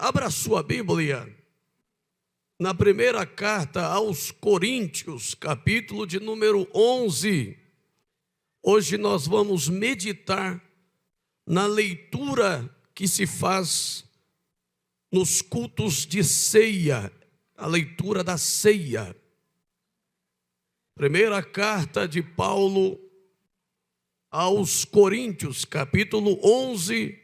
Abra sua Bíblia na primeira carta aos Coríntios, capítulo de número 11. Hoje nós vamos meditar na leitura que se faz nos cultos de ceia, a leitura da ceia. Primeira carta de Paulo aos Coríntios, capítulo 11,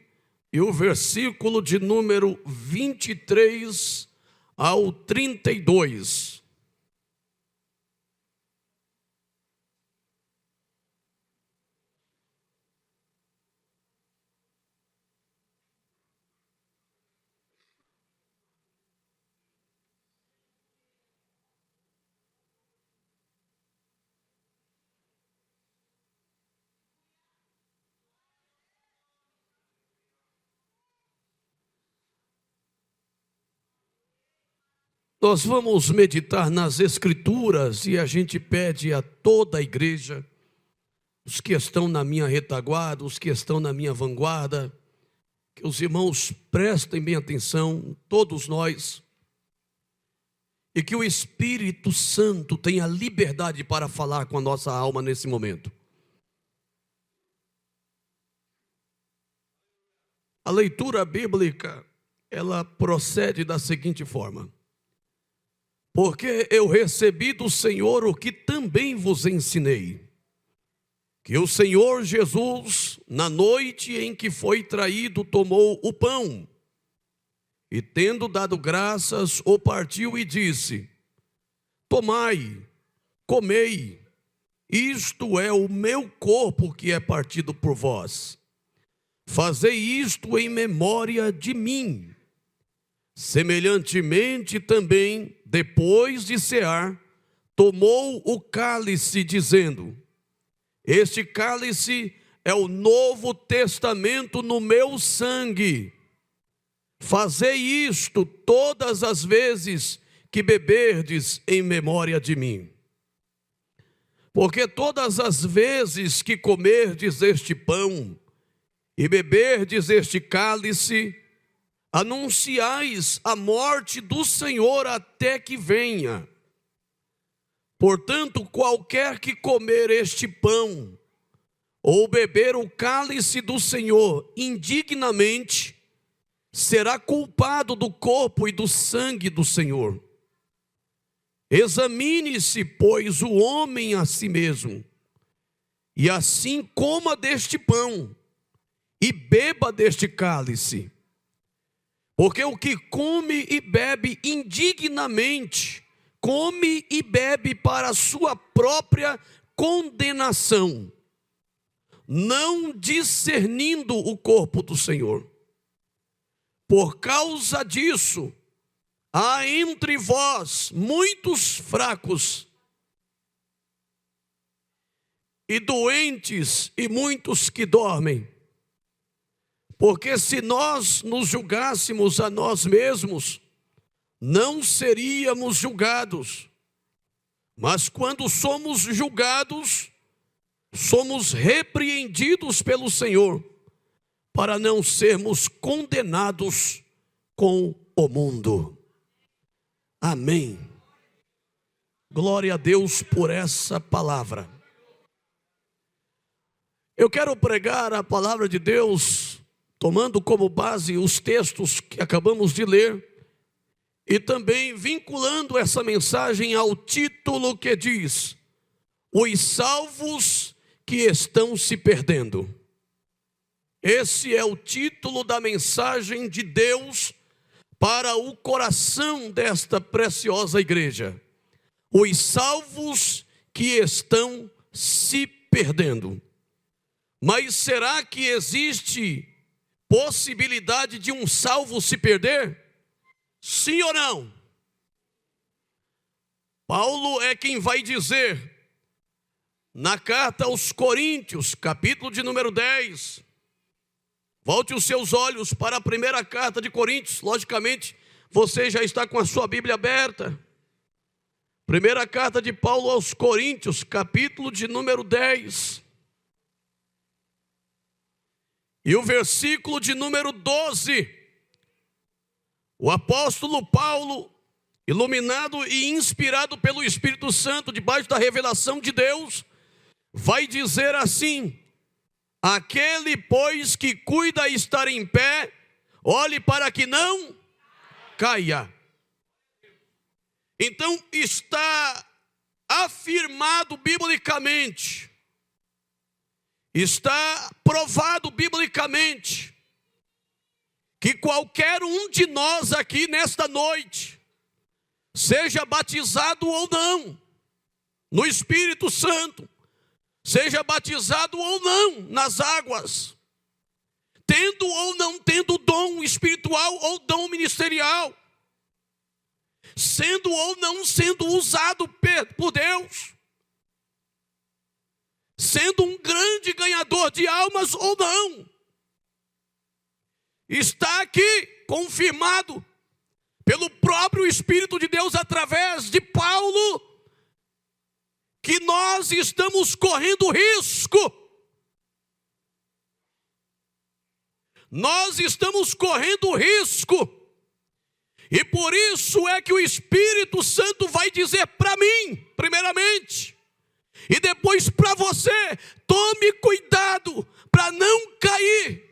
e o versículo de número 23 ao 32. Nós vamos meditar nas Escrituras e a gente pede a toda a igreja, os que estão na minha retaguarda, os que estão na minha vanguarda, que os irmãos prestem bem atenção, todos nós, e que o Espírito Santo tenha liberdade para falar com a nossa alma nesse momento. A leitura bíblica, ela procede da seguinte forma: porque eu recebi do Senhor o que também vos ensinei, que o Senhor Jesus, na noite em que foi traído, tomou o pão, e tendo dado graças, o partiu e disse: tomai, comei, isto é o meu corpo que é partido por vós. Fazei isto em memória de mim. Semelhantemente também, depois de cear, tomou o cálice, dizendo: este cálice é o novo testamento no meu sangue. Fazei isto todas as vezes que beberdes em memória de mim. Porque todas as vezes que comerdes este pão e beberdes este cálice, anunciais a morte do Senhor até que venha. Portanto, qualquer que comer este pão ou beber o cálice do Senhor indignamente, será culpado do corpo e do sangue do Senhor. Examine-se, pois, o homem a si mesmo, e assim coma deste pão e beba deste cálice. Porque o que come e bebe indignamente, come e bebe para a sua própria condenação, não discernindo o corpo do Senhor. Por causa disso, há entre vós muitos fracos e doentes e muitos que dormem. Porque se nós nos julgássemos a nós mesmos, não seríamos julgados. Mas quando somos julgados, somos repreendidos pelo Senhor, para não sermos condenados com o mundo. Amém. Glória a Deus por essa palavra. Eu quero pregar a palavra de Deus tomando como base os textos que acabamos de ler, e também vinculando essa mensagem ao título que diz: os salvos que estão se perdendo. Esse é o título da mensagem de Deus para o coração desta preciosa igreja. Os salvos que estão se perdendo. Mas será que existe possibilidade de um salvo se perder? Sim ou não? Paulo é quem vai dizer na carta aos Coríntios, capítulo de número 10. Volte os seus olhos para a primeira carta de Coríntios. Logicamente, você já está com a sua Bíblia aberta. Primeira carta de Paulo aos Coríntios, capítulo de número 10. E o versículo de número 12. O apóstolo Paulo, iluminado e inspirado pelo Espírito Santo, debaixo da revelação de Deus, vai dizer assim: aquele, pois, que cuida estar em pé, olhe para que não caia. Então está afirmado biblicamente, está provado biblicamente, que qualquer um de nós aqui nesta noite, seja batizado ou não no Espírito Santo, seja batizado ou não nas águas, tendo ou não tendo dom espiritual ou dom ministerial, sendo ou não sendo usado por Deus, sendo um grande ganhador de almas ou não, está aqui confirmado pelo próprio Espírito de Deus através de Paulo, que nós estamos correndo risco. Nós estamos correndo risco. E por isso é que o Espírito Santo vai dizer para mim, primeiramente, e depois para você: tome cuidado para não cair.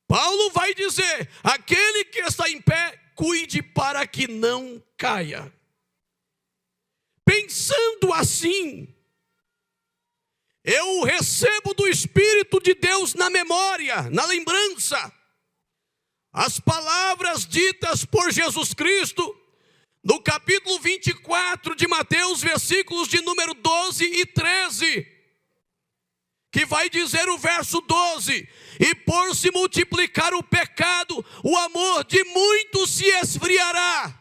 Paulo vai dizer: aquele que está em pé, cuide para que não caia. Pensando assim, eu recebo do Espírito de Deus na memória, na lembrança, as palavras ditas por Jesus Cristo no capítulo 24 de Mateus, versículos de número 12 e 13, que vai dizer o verso 12: e por se multiplicar o pecado, o amor de muitos se esfriará.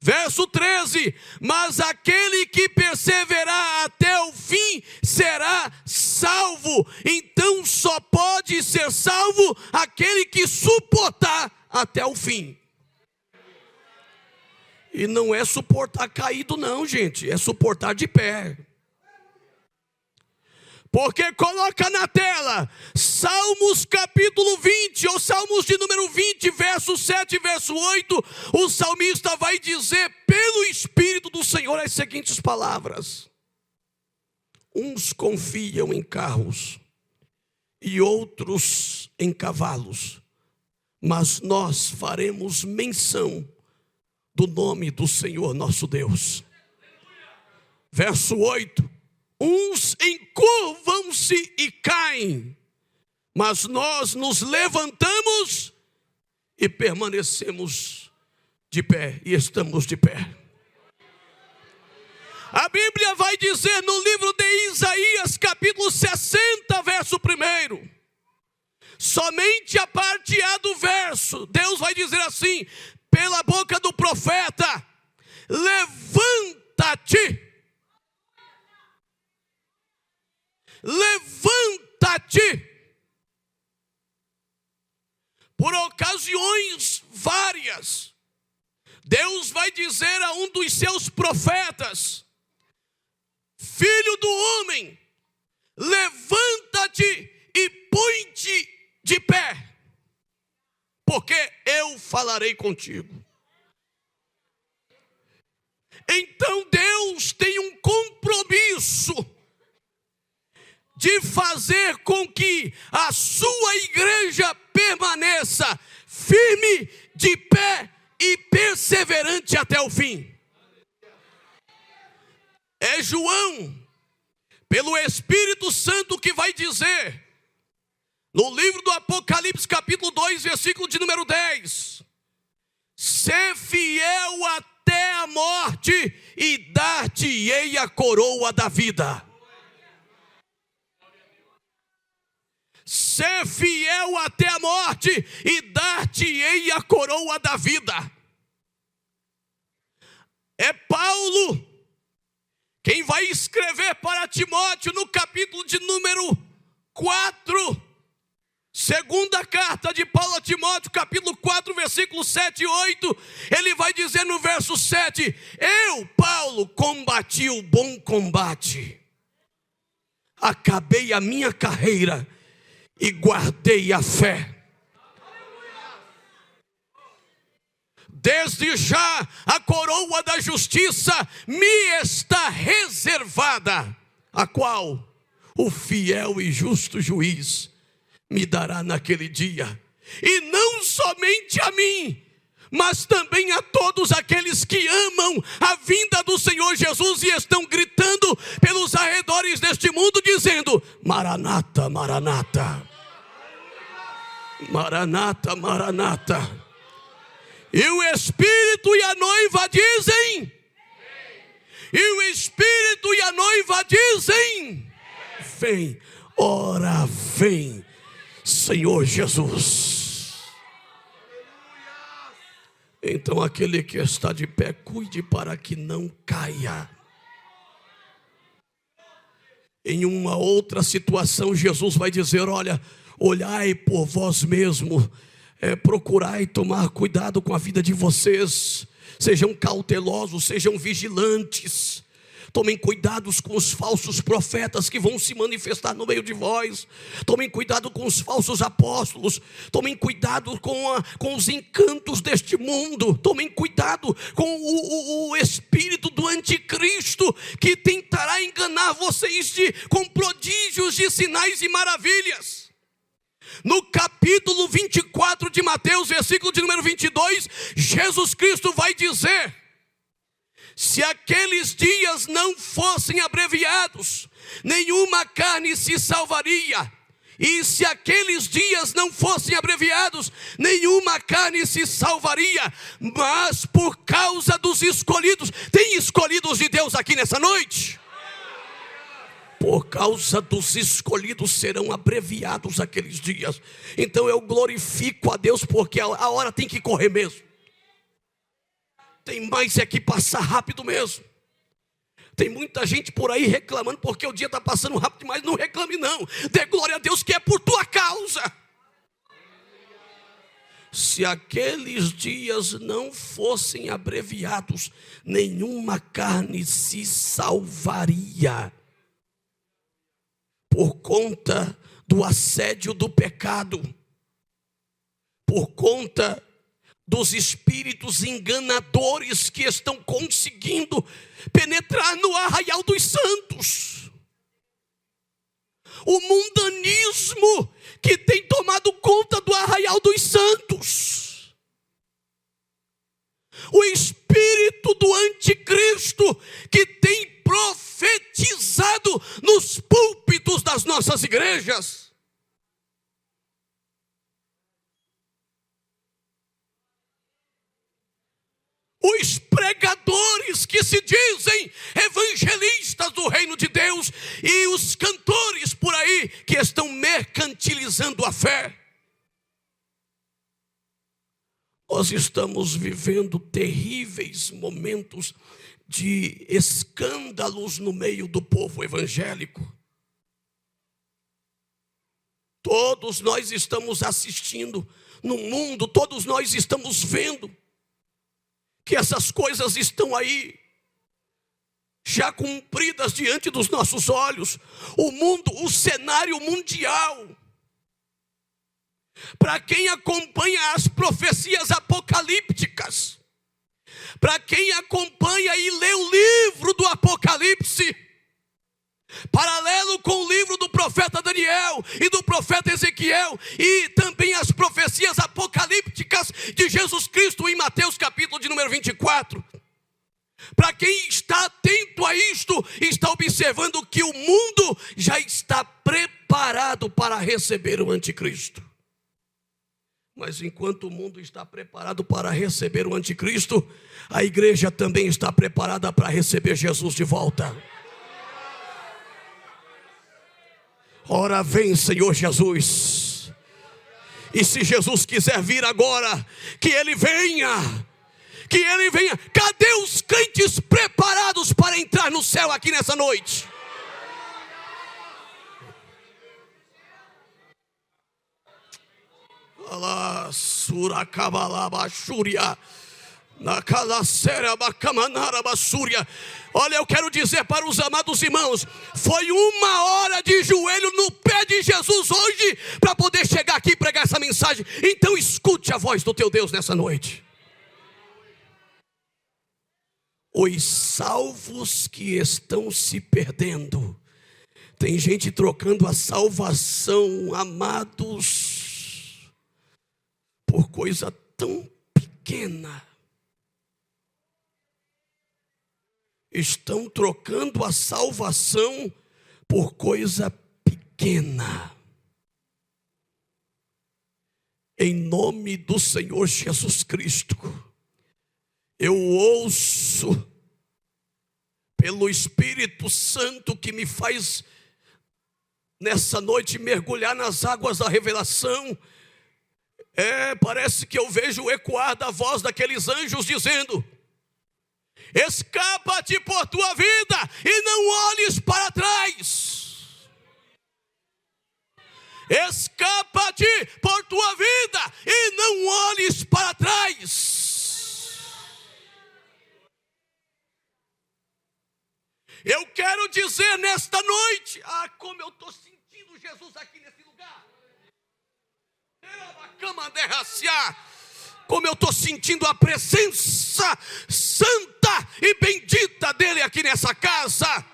Verso 13: mas aquele que perseverar até o fim será salvo. Então só pode ser salvo aquele que suportar até o fim. E não é suportar caído não, gente, é suportar de pé. Porque coloca na tela Salmos capítulo 20, ou Salmos de número 20, verso 7 e verso 8. O salmista vai dizer pelo Espírito do Senhor as seguintes palavras: uns confiam em carros e outros em cavalos, mas nós faremos menção do nome do Senhor nosso Deus. Verso 8: uns encurvam-se e caem, mas nós nos levantamos e permanecemos de pé, e estamos de pé. A Bíblia vai dizer no livro de Isaías, capítulo 60, verso 1, somente a parte A do verso, Deus vai dizer assim, pela boca do profeta: levanta-te. Levanta-te. Por ocasiões várias, Deus vai dizer a um dos seus profetas: filho do homem, levanta-te e põe-te de pé, porque eu falarei contigo. Então Deus tem um compromisso de fazer com que a sua igreja permaneça firme, de pé e perseverante até o fim. É João, pelo Espírito Santo, que vai dizer, no livro do Apocalipse, capítulo 2, versículo de número 10: ser fiel até a morte e dar-te-ei a coroa da vida. Ser fiel até a morte e dar-te-ei a coroa da vida. É Paulo quem vai escrever para Timóteo no capítulo de número 4, segunda carta de Paulo a Timóteo, capítulo 4, versículos 7 e 8, ele vai dizer no verso 7: eu, Paulo, combati o bom combate, acabei a minha carreira e guardei a fé. desde já a coroa da justiça me está reservada, a qual o fiel e justo juiz me dará naquele dia. E não somente a mim, mas também a todos aqueles que amam a vinda do Senhor Jesus e estão gritando pelos arredores deste mundo, dizendo: Maranata, Maranata, Maranata, Maranata. E o Espírito e a noiva dizem, e o Espírito e a noiva dizem: vem, ora vem, Senhor Jesus. Então aquele que está de pé, cuide para que não caia. Em uma outra situação, Jesus vai dizer: olha, olhai por vós mesmos, procurai tomar cuidado com a vida de vocês, sejam cautelosos, sejam vigilantes, tomem cuidados com os falsos profetas que vão se manifestar no meio de vós, tomem cuidado com os falsos apóstolos, tomem cuidado com os encantos deste mundo, tomem cuidado com o espírito do anticristo, que tentará enganar vocês com prodígios de sinais e maravilhas. No capítulo 24 de Mateus, versículo de número 22, Jesus Cristo vai dizer: se aqueles dias não fossem abreviados, nenhuma carne se salvaria. E se aqueles dias não fossem abreviados, nenhuma carne se salvaria. Mas por causa dos escolhidos, tem escolhidos de Deus aqui nessa noite? Por causa dos escolhidos serão abreviados aqueles dias. Então eu glorifico a Deus, porque a hora tem que correr mesmo. Tem mais é que passar rápido mesmo. Tem muita gente por aí reclamando porque o dia está passando rápido, mas não reclame não. Dê glória a Deus que é por tua causa. Se aqueles dias não fossem abreviados, nenhuma carne se salvaria. Por conta do assédio do pecado, por conta dos espíritos enganadores que estão conseguindo penetrar no arraial dos santos, o mundanismo que tem tomado conta do arraial dos santos, o espírito do anticristo que tem profetizado nos púlpitos das nossas igrejas. Os pregadores que se dizem evangelistas do reino de Deus e os cantores por aí que estão mercantilizando a fé. Nós estamos vivendo terríveis momentos de escândalos no meio do povo evangélico. Todos nós estamos assistindo no mundo, todos nós estamos vendo que essas coisas estão aí, já cumpridas diante dos nossos olhos. O mundo, o cenário mundial. Para quem acompanha as profecias apocalípticas, para quem acompanha e lê o livro do Apocalipse, paralelo com o livro do profeta Daniel e do profeta Ezequiel, e também as profecias apocalípticas de Jesus Cristo em Mateus capítulo de número 24. Para quem está atento a isto, está observando que o mundo já está preparado para receber o anticristo. Mas enquanto o mundo está preparado para receber o anticristo, a igreja também está preparada para receber Jesus de volta. Ora vem, Senhor Jesus. E se Jesus quiser vir agora, que Ele venha. Que Ele venha. Cadê os crentes preparados para entrar no céu aqui nessa noite? Olha, eu quero dizer para os amados irmãos, foi uma hora de joelho no pé de Jesus hoje para poder chegar aqui e pregar essa mensagem. Então escute a voz do teu Deus nessa noite. os salvos que estão se perdendo. Tem gente trocando a salvação, amados, por coisa tão pequena. Estão trocando a salvação por coisa pequena. Em nome do Senhor Jesus Cristo, eu ouço pelo Espírito Santo que me faz nessa noite mergulhar nas águas da revelação. Parece que eu vejo ecoar da voz daqueles anjos dizendo: escapa-te por tua vida e não olhes para trás. Escapa-te por tua vida e não olhes para trás. Eu quero dizer nesta noite, como eu estou sentindo Jesus aqui nesse lugar. Como eu estou sentindo a presença santa e bendita dele aqui nessa casa.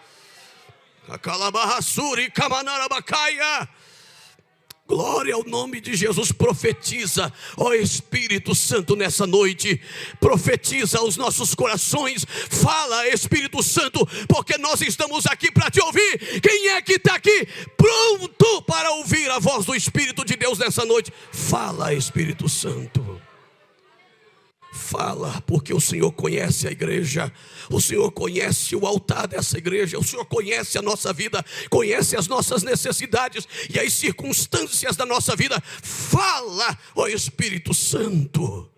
Glória ao nome de Jesus. Profetiza, ó Espírito Santo, nessa noite. Profetiza aos nossos corações. Fala, Espírito Santo, porque nós estamos aqui para te ouvir. Quem é que está aqui pronto para ouvir a voz do Espírito de Deus nessa noite? Fala, Espírito Santo. Fala, porque o Senhor conhece a igreja, o Senhor conhece o altar dessa igreja, o Senhor conhece a nossa vida, conhece as nossas necessidades e as circunstâncias da nossa vida. Fala, ó Espírito Santo.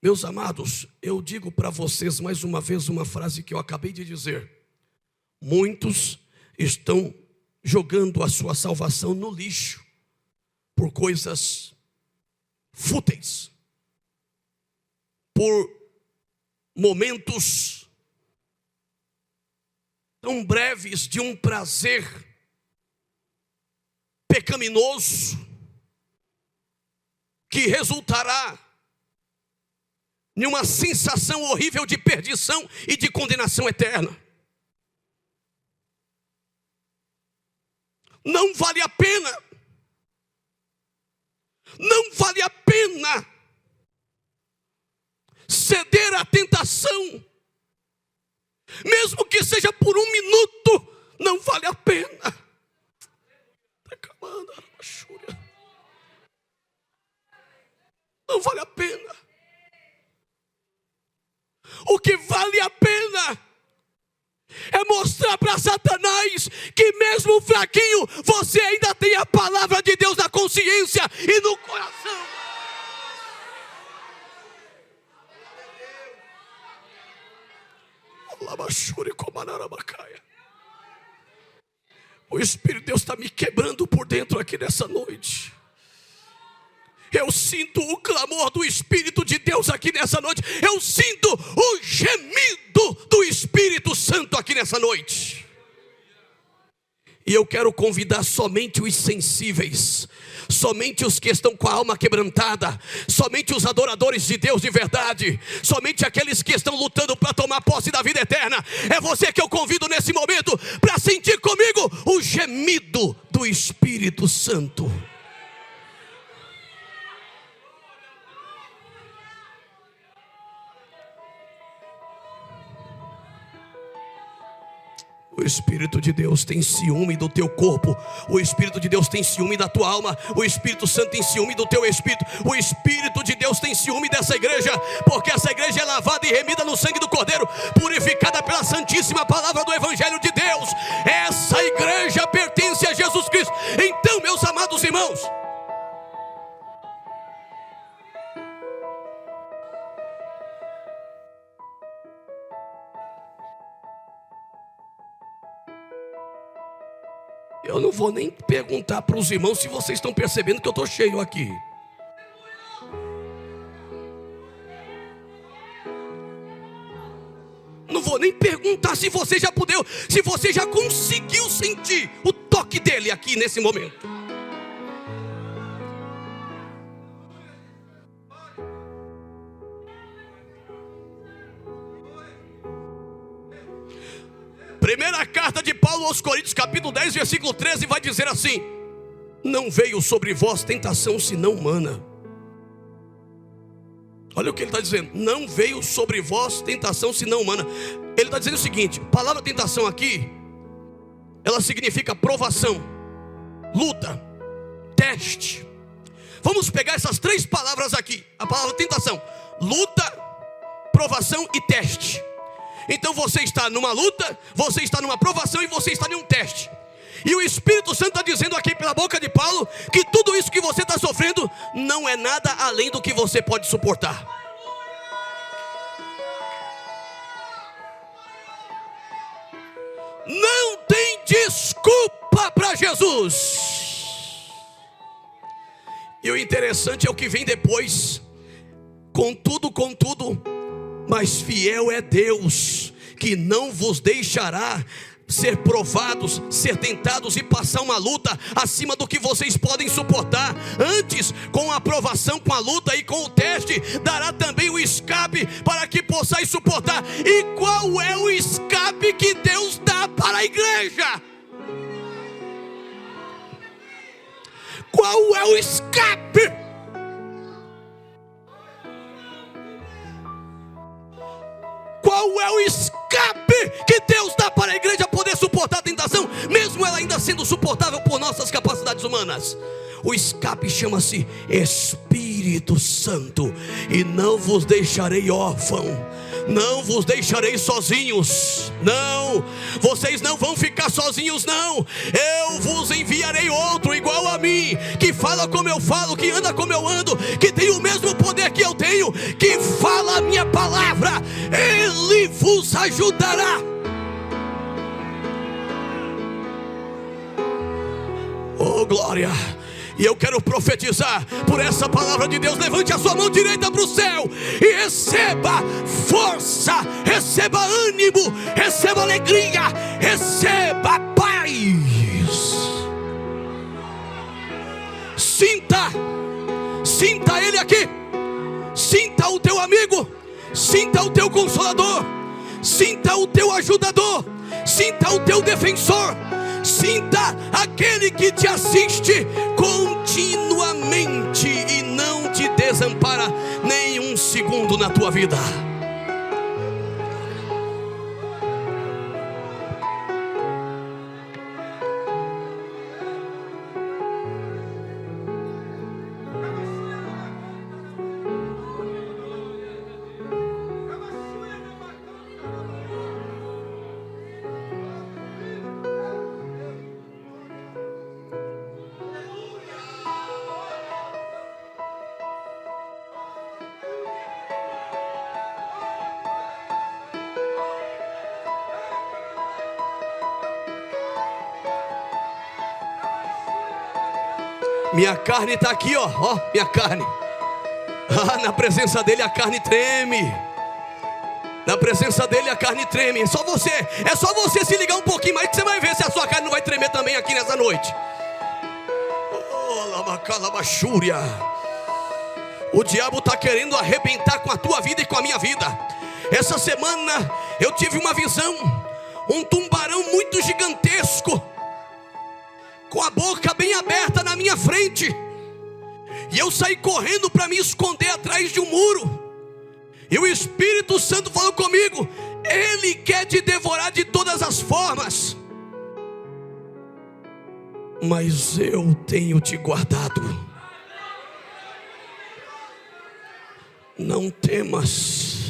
Meus amados, eu digo para vocês mais uma vez uma frase que eu acabei de dizer. Muitos estão jogando a sua salvação no lixo por coisas fúteis, por momentos tão breves de um prazer pecaminoso que resultará em uma sensação horrível de perdição e de condenação eterna. Não vale a pena. Não vale a pena ceder à tentação, mesmo que seja por um minuto. Não vale a pena. Não vale a pena. O que vale a pena é mostrar para Satanás que mesmo fraquinho, você ainda tem a palavra de Deus na consciência e no coração. O Espírito de Deus está me quebrando por dentro aqui nessa noite. Eu sinto o clamor do Espírito de Deus aqui nessa noite. Eu sinto o gemido do Espírito Santo aqui nessa noite. E eu quero convidar somente os sensíveis, somente os que estão com a alma quebrantada, somente os adoradores de Deus de verdade, somente aqueles que estão lutando para tomar posse da vida eterna. É você que eu convido nesse momento para sentir comigo o gemido do Espírito Santo. O Espírito de Deus tem ciúme do teu corpo. O Espírito de Deus tem ciúme da tua alma. O Espírito Santo tem ciúme do teu espírito. O Espírito de Deus tem ciúme dessa igreja, porque essa igreja é lavada e remida no sangue do Cordeiro, purificada pela santíssima palavra do Evangelho de Deus. Essa igreja pertence a Jesus Cristo. Então, meus amados irmãos, eu não vou nem perguntar para os irmãos se vocês estão percebendo que eu estou cheio aqui. Não vou nem perguntar se você já pudeu, se você já conseguiu sentir o toque dele aqui nesse momento. Primeira carta de Paulo aos Coríntios, capítulo 10, versículo 13, vai dizer assim: não veio sobre vós tentação senão humana. Olha o que ele está dizendo: não veio sobre vós tentação senão humana. Ele está dizendo o seguinte: a palavra tentação aqui, ela significa provação, luta, teste. Vamos pegar essas três palavras aqui. A palavra tentação: luta, provação e teste. Então você está numa luta, você está numa provação e você está em um teste. E o Espírito Santo está dizendo aqui pela boca de Paulo que tudo isso que você está sofrendo não é nada além do que você pode suportar. Não tem desculpa para Jesus. E o interessante é o que vem depois: contudo, mas fiel é Deus, que não vos deixará ser provados, ser tentados e passar uma luta acima do que vocês podem suportar. Antes, com a aprovação, com a luta e com o teste, dará também o escape para que possais suportar. E qual é o escape que Deus dá para a igreja? Qual é o escape? Qual é o escape que Deus dá para a igreja poder suportar a tentação, mesmo ela ainda sendo suportável por nossas capacidades humanas? O escape chama-se Espírito Santo. E não vos deixarei órfão, não vos deixarei sozinhos. Não, vocês não vão ficar sozinhos, não. Eu vos enviarei outro igual a mim, que fala como eu falo, que anda como eu ando, que tem o mesmo poder que eu tenho, que fala a minha palavra. Ele vos ajudará. Oh, glória! E eu quero profetizar por essa palavra de Deus. Levante a sua mão direita para o céu e receba força, receba ânimo, receba alegria, receba paz. Sinta Ele aqui. Sinta o teu amigo, sinta o teu consolador, sinta o teu ajudador, sinta o teu defensor. Sinta aquele que te assiste continuamente e não te desampara nem um segundo na tua vida. Minha carne está aqui, ó, minha carne. Na presença dele a carne treme. Na presença dele a carne treme. É só você se ligar um pouquinho mais que você vai ver se a sua carne não vai tremer também aqui nessa noite. Oh, labacalabachúria. O diabo está querendo arrebentar com a tua vida e com a minha vida. Essa semana eu tive uma visão, um tubarão muito gigantesco, com a boca bem aberta na minha frente. E eu saí correndo para me esconder atrás de um muro. E o Espírito Santo falou comigo: ele quer te devorar de todas as formas, mas eu tenho te guardado. Não temas.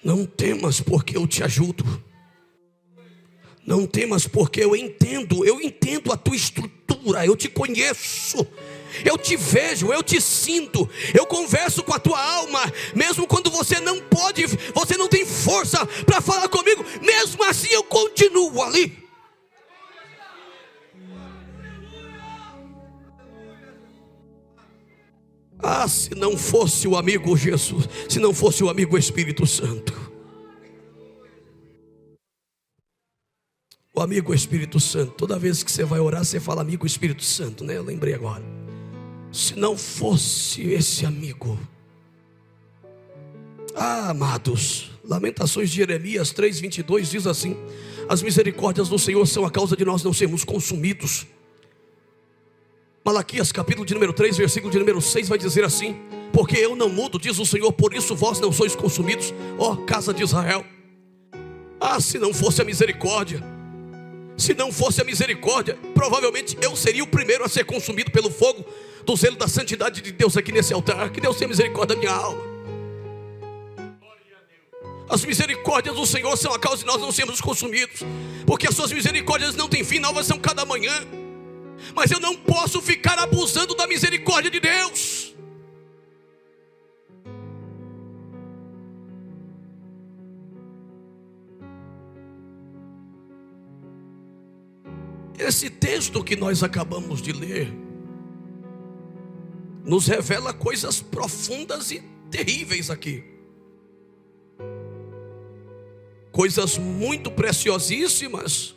Não temas, porque eu te ajudo. Não temas, porque eu entendo a tua estrutura, eu te conheço, eu te vejo, eu te sinto, eu converso com a tua alma, mesmo quando você não pode, você não tem força para falar comigo, mesmo assim eu continuo ali. Ah, se não fosse o amigo Jesus, se não fosse o amigo Espírito Santo. O amigo Espírito Santo, toda vez que você vai orar, você fala amigo Espírito Santo, né? Eu lembrei agora. Se não fosse esse amigo, amados, Lamentações de Jeremias 3:22 diz assim: as misericórdias do Senhor são a causa de nós não sermos consumidos. Malaquias capítulo de número 3, versículo de número 6 vai dizer assim: porque eu não mudo, diz o Senhor, por isso vós não sois consumidos, ó casa de Israel. Se não fosse a misericórdia, provavelmente eu seria o primeiro a ser consumido pelo fogo do zelo da santidade de Deus aqui nesse altar. Que Deus tenha misericórdia da minha alma. As misericórdias do Senhor são a causa de nós não sermos consumidos, porque as suas misericórdias não têm fim, novas são cada manhã. Mas eu não posso ficar abusando da misericórdia de Deus. Esse texto que nós acabamos de ler nos revela coisas profundas e terríveis aqui. Coisas muito preciosíssimas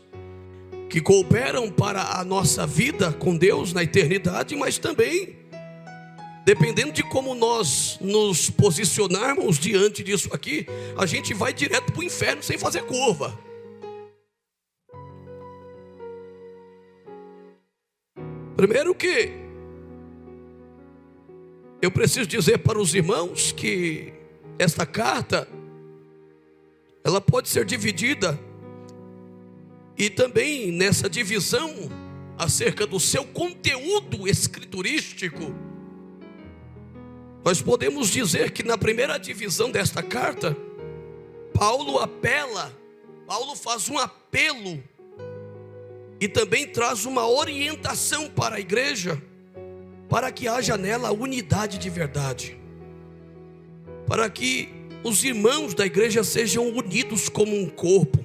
que cooperam para a nossa vida com Deus na eternidade, mas também, dependendo de como nós nos posicionarmos diante disso aqui, a gente vai direto para o inferno sem fazer curva. Primeiro que eu preciso dizer para os irmãos que esta carta, ela pode ser dividida, e também nessa divisão acerca do seu conteúdo escriturístico, nós podemos dizer que na primeira divisão desta carta, Paulo faz um apelo e também traz uma orientação para a igreja, para que haja nela unidade de verdade, para que os irmãos da igreja sejam unidos como um corpo,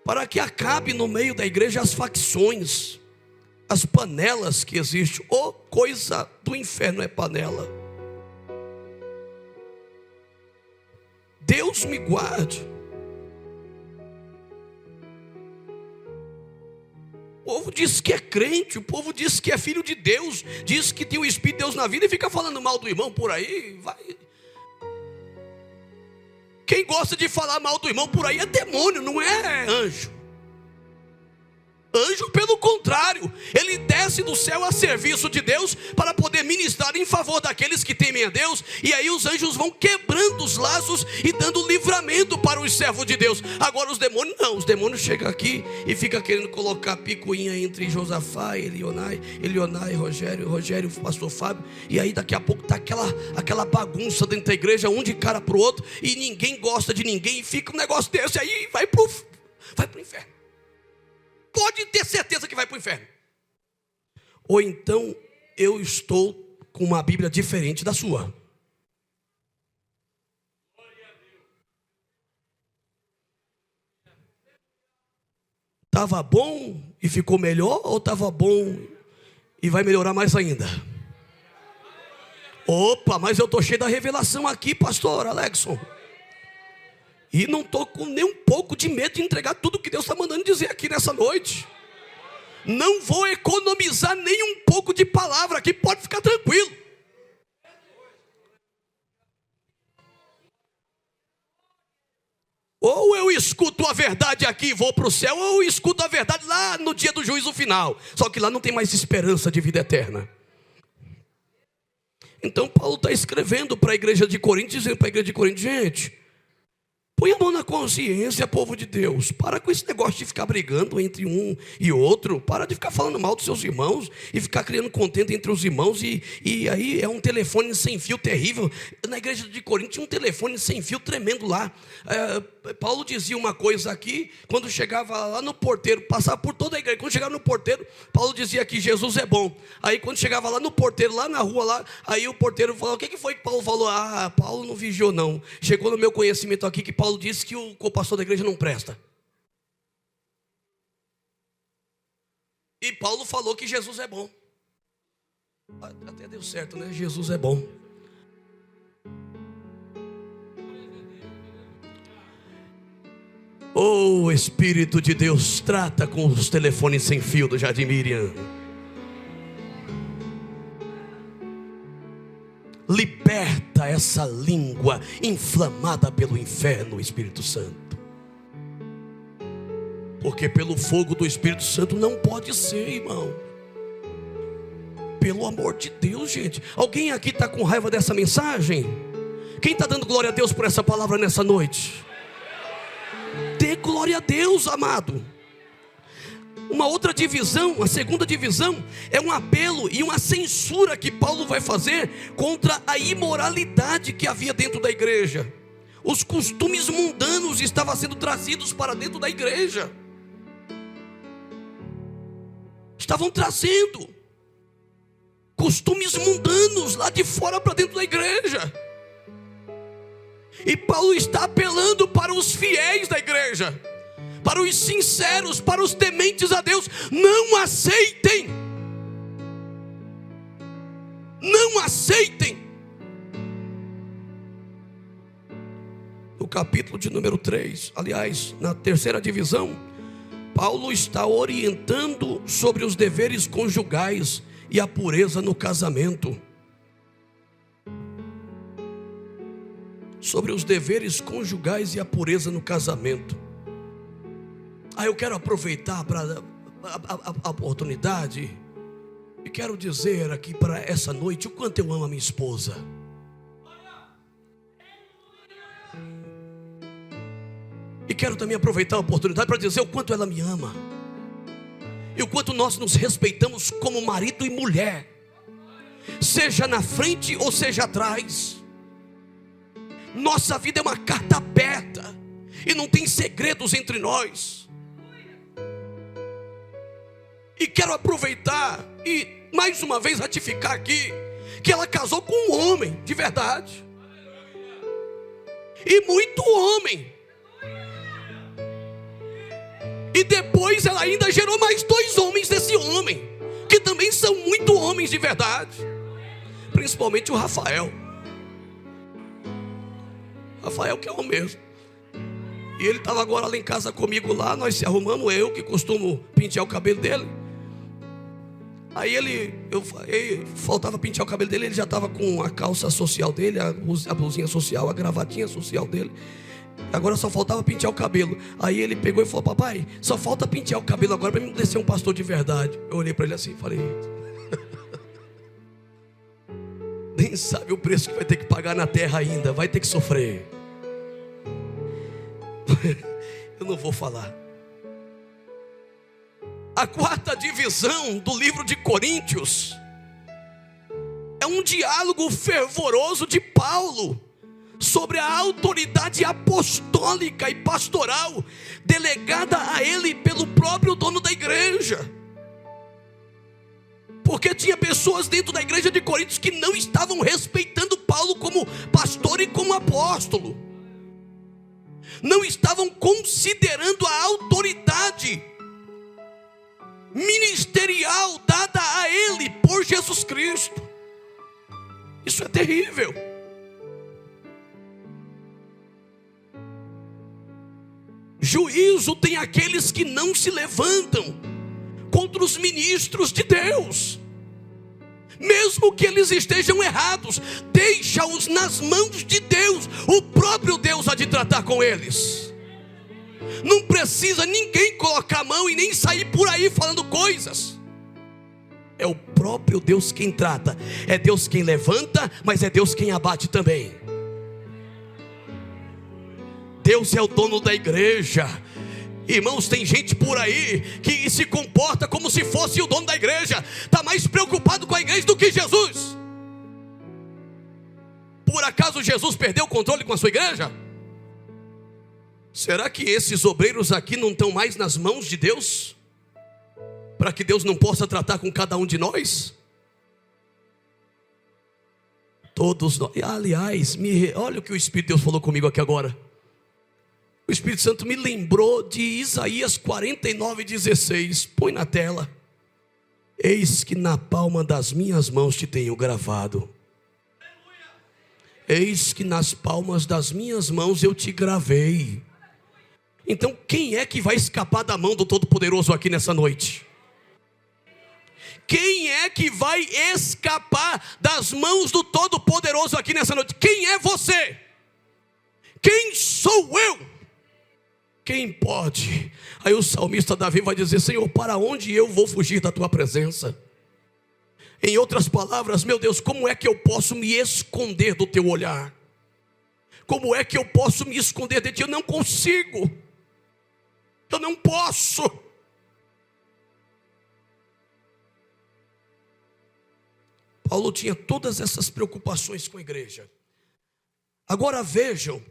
para que acabe no meio da igreja as facções, as panelas que existem. Coisa do inferno é panela. Deus me guarde. O povo diz que é crente, o povo diz que é filho de Deus, diz que tem o Espírito de Deus na vida e fica falando mal do irmão por aí. Quem gosta de falar mal do irmão por aí é demônio, não é anjo. Anjo, pelo contrário, ele desce do céu a serviço de Deus para poder ministrar em favor daqueles que temem a Deus. E aí os anjos vão quebrando os laços e dando livramento para os servos de Deus. Agora os demônios não, os demônios chegam aqui e ficam querendo colocar picuinha entre Josafá, Elionai, Rogério, pastor Fábio. E aí daqui a pouco está aquela bagunça dentro da igreja, um de cara para o outro, e ninguém gosta de ninguém, e fica um negócio desse aí, vai pro inferno. Pode ter certeza que vai para o inferno. Ou então eu estou com uma Bíblia diferente da sua. Estava bom e ficou melhor, ou estava bom e vai melhorar mais ainda? Opa, mas eu estou cheio da revelação aqui, pastor Alexson. E não estou com nem um pouco de medo de entregar tudo que Deus está mandando dizer aqui nessa noite. Não vou economizar nem um pouco de palavra aqui, pode ficar tranquilo. Ou eu escuto a verdade aqui e vou para o céu, ou eu escuto a verdade lá no dia do juízo final. Só que lá não tem mais esperança de vida eterna. Então Paulo está escrevendo para a igreja de Corinto, dizendo para a igreja de Corinto: gente, põe a mão na consciência, povo de Deus. Para com esse negócio de ficar brigando entre um e outro. Para de ficar falando mal dos seus irmãos e ficar criando contento entre os irmãos. E aí é um telefone sem fio terrível. Na igreja de Corinto tinha um telefone sem fio tremendo lá. Paulo dizia uma coisa aqui, quando chegava lá no porteiro, passava por toda a igreja. Quando chegava no porteiro, Paulo dizia que Jesus é bom. Aí quando chegava lá no porteiro, lá na rua, lá, aí o porteiro falou: o que foi que Paulo falou? Paulo não vigiou não. Chegou no meu conhecimento aqui que Paulo disse que o pastor da igreja não presta. E Paulo falou que Jesus é bom. Até deu certo, né? Jesus é bom. Oh, Espírito de Deus, trata com os telefones sem fio do Jardim Miriam. Liberta essa língua inflamada pelo inferno, Espírito Santo. Porque pelo fogo do Espírito Santo não pode ser, irmão. Pelo amor de Deus, gente. Alguém aqui está com raiva dessa mensagem? Quem está dando glória a Deus por essa palavra nessa noite? Dê glória a Deus, amado. Uma outra divisão, a segunda divisão, é um apelo e uma censura que Paulo vai fazer contra a imoralidade que havia dentro da igreja. Os costumes mundanos estavam sendo trazidos para dentro da igreja. Estavam trazendo costumes mundanos lá de fora para dentro da igreja. E Paulo está apelando para os fiéis da igreja, para os sinceros, para os tementes a Deus. Não aceitem. Não aceitem. No capítulo de número 3, aliás, na terceira divisão, Paulo está orientando sobre os deveres conjugais e a pureza no casamento. Sobre os deveres conjugais e a pureza no casamento. Eu quero aproveitar para a oportunidade e quero dizer aqui para essa noite o quanto eu amo a minha esposa. E quero também aproveitar a oportunidade para dizer o quanto ela me ama. E o quanto nós nos respeitamos como marido e mulher, seja na frente ou seja atrás. Nossa vida é uma carta aberta e não tem segredos entre nós. E quero aproveitar e mais uma vez ratificar aqui que ela casou com um homem de verdade. E muito homem. E depois ela ainda gerou mais 2 homens desse homem, que também são muito homens de verdade. Principalmente o Rafael. Rafael que é o mesmo. E ele estava agora lá em casa comigo lá. Nós se arrumamos, eu que costumo pentear o cabelo dele. Aí faltava pentear o cabelo dele. Ele já estava com a calça social dele, a blusinha social, a gravatinha social dele. Agora só faltava pentear o cabelo. Aí ele pegou e falou: papai, só falta pentear o cabelo agora para me descer um pastor de verdade. Eu olhei para ele assim e falei: nem sabe o preço que vai ter que pagar na terra ainda. Vai ter que sofrer. Eu não vou falar. A quarta divisão do livro de Coríntios é um diálogo fervoroso de Paulo sobre a autoridade apostólica e pastoral delegada a ele pelo próprio dono da igreja. Porque tinha pessoas dentro da igreja de Coríntios que não estavam respeitando Paulo como pastor e como apóstolo. Não estavam considerando a autoridade ministerial dada a ele por Jesus Cristo. Isso é terrível. Juízo tem aqueles que não se levantam contra os ministros de Deus, mesmo que eles estejam errados. Deixa-os nas mãos de Deus. O próprio Deus há de tratar com eles. Não precisa ninguém colocar a mão e nem sair por aí falando coisas. É o próprio Deus quem trata. É Deus quem levanta, mas é Deus quem abate também. Deus é o dono da igreja. Irmãos, tem gente por aí que se comporta como se fosse o dono da igreja. Está mais preocupado com a igreja do que Jesus. Por acaso Jesus perdeu o controle com a sua igreja? Será que esses obreiros aqui não estão mais nas mãos de Deus? Para que Deus não possa tratar com cada um de nós? Todos nós. Aliás, olha o que o Espírito de Deus falou comigo aqui agora. O Espírito Santo me lembrou de Isaías 49:16. Põe na tela. Eis que na palma das minhas mãos te tenho gravado. Eis que nas palmas das minhas mãos eu te gravei. Então quem é que vai escapar da mão do Todo-Poderoso aqui nessa noite? Quem é que vai escapar das mãos do Todo-Poderoso aqui nessa noite? Quem é você? Quem sou eu? Quem pode? Aí o salmista Davi vai dizer: Senhor, para onde eu vou fugir da tua presença? Em outras palavras, meu Deus, como é que eu posso me esconder do teu olhar? Como é que eu posso me esconder de ti? Eu não consigo. Eu não posso. Paulo tinha todas essas preocupações com a igreja. Agora vejam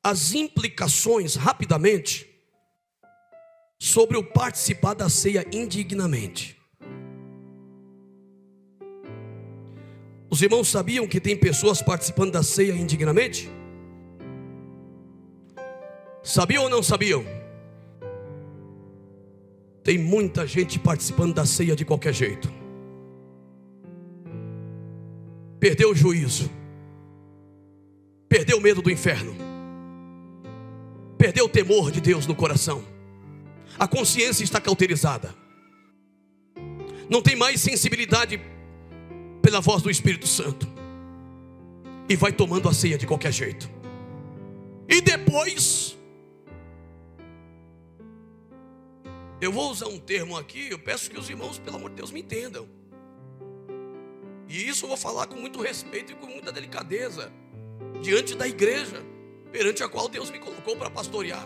as implicações, rapidamente, sobre o participar da ceia indignamente. Os irmãos sabiam que tem pessoas participando da ceia indignamente? Sabiam ou não sabiam? Tem muita gente participando da ceia de qualquer jeito. Perdeu o juízo, perdeu o medo do inferno, perdeu o temor de Deus no coração. A consciência está cauterizada. Não tem mais sensibilidade pela voz do Espírito Santo. E vai tomando a ceia de qualquer jeito. E depois, eu vou usar um termo aqui, eu peço que os irmãos, pelo amor de Deus, me entendam. E isso eu vou falar com muito respeito e com muita delicadeza, diante da igreja, perante a qual Deus me colocou para pastorear.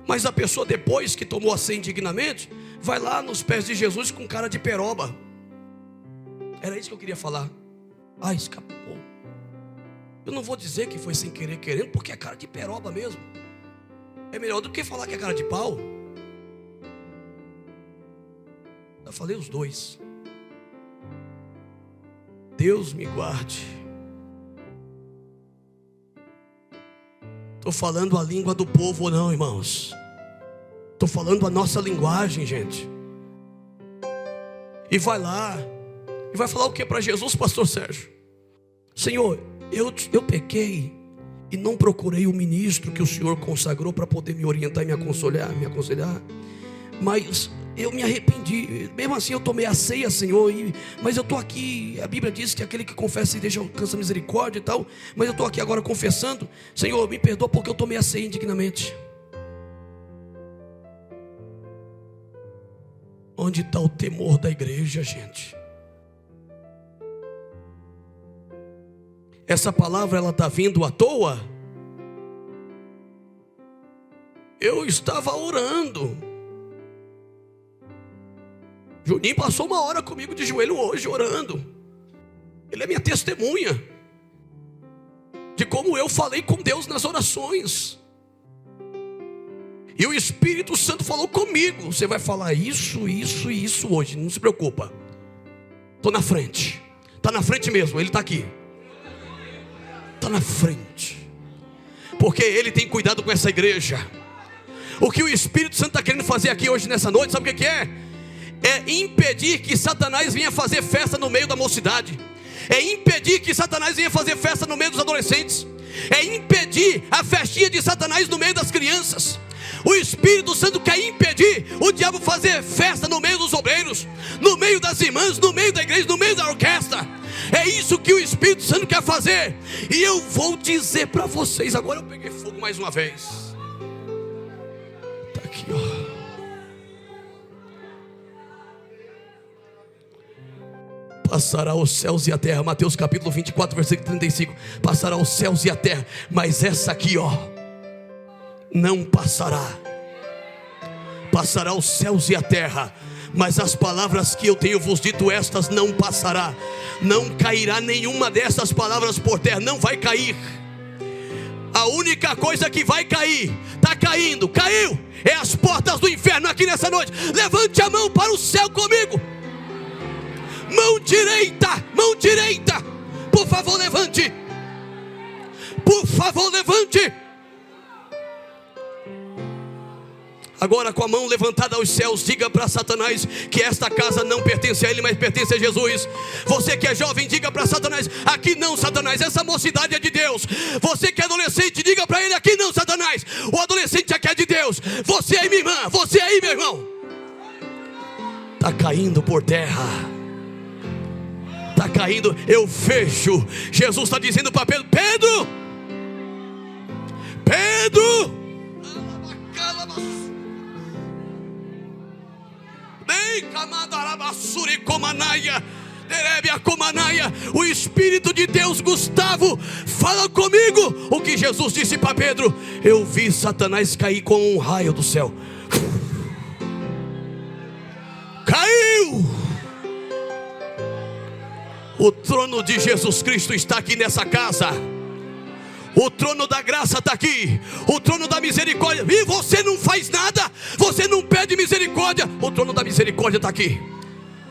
Mas a pessoa, depois que tomou a ceia indignamente, vai lá nos pés de Jesus com cara de peroba. Era isso que eu queria falar. Escapou. Eu não vou dizer que foi sem querer, querendo, porque é cara de peroba mesmo. É melhor do que falar que é cara de pau. Eu falei os dois. Deus me guarde. Estou falando a língua do povo ou não, irmãos? Estou falando a nossa linguagem, gente. E vai lá, e vai falar o que para Jesus, pastor Sérgio? Senhor, eu pequei e não procurei o ministro que o Senhor consagrou para poder me orientar e me aconselhar. Mas eu me arrependi. Mesmo assim eu tomei a ceia, Senhor, mas eu estou aqui. A Bíblia diz que aquele que confessa e deixa alcança misericórdia e tal. Mas eu estou aqui agora confessando. Senhor, me perdoa porque eu tomei a ceia indignamente. Onde está o temor da igreja, gente? Essa palavra, ela está vindo à toa? Eu estava orando. Juninho passou uma hora comigo de joelho hoje, orando. Ele é minha testemunha de como eu falei com Deus nas orações. E o Espírito Santo falou comigo: você vai falar isso, isso e isso hoje, não se preocupa. Estou na frente. Está na frente mesmo, Ele está aqui. Está na frente. Porque Ele tem cuidado com essa igreja. O que o Espírito Santo está querendo fazer aqui hoje nessa noite, sabe o que é? É impedir que Satanás venha fazer festa no meio da mocidade. É impedir que Satanás venha fazer festa no meio dos adolescentes. É impedir a festinha de Satanás no meio das crianças. O Espírito Santo quer impedir o diabo fazer festa no meio dos obreiros, no meio das irmãs, no meio da igreja, no meio da orquestra. É isso que o Espírito Santo quer fazer. E eu vou dizer para vocês, agora eu peguei fogo mais uma vez. Está aqui, ó. Passará os céus e a terra. Mateus capítulo 24, versículo 35. Passará os céus e a terra, mas essa aqui, ó, não passará. Passará os céus e a terra, mas as palavras que eu tenho vos dito, estas não passará. Não cairá nenhuma dessas palavras por terra. Não vai cair. A única coisa que vai cair, está caindo, caiu, é as portas do inferno aqui nessa noite. Levante a mão para o céu comigo. Mão direita, por favor levante. Por favor levante. Agora com a mão levantada aos céus, diga para Satanás que esta casa não pertence a ele, mas pertence a Jesus. Você que é jovem, diga para Satanás: aqui não, Satanás, essa mocidade é de Deus. Você que é adolescente, diga para ele: aqui não, Satanás, o adolescente aqui é de Deus. Você aí, minha irmã, você aí, meu irmão, está caindo por terra. Está caindo, eu vejo. Jesus está dizendo para Pedro: Pedro, Pedro, o Espírito de Deus, Gustavo, fala comigo. O que Jesus disse para Pedro: eu vi Satanás cair como um raio do céu. Caiu. O trono de Jesus Cristo está aqui nessa casa. O trono da graça está aqui. O trono da misericórdia. E você não faz nada, você não pede misericórdia. O trono da misericórdia está aqui.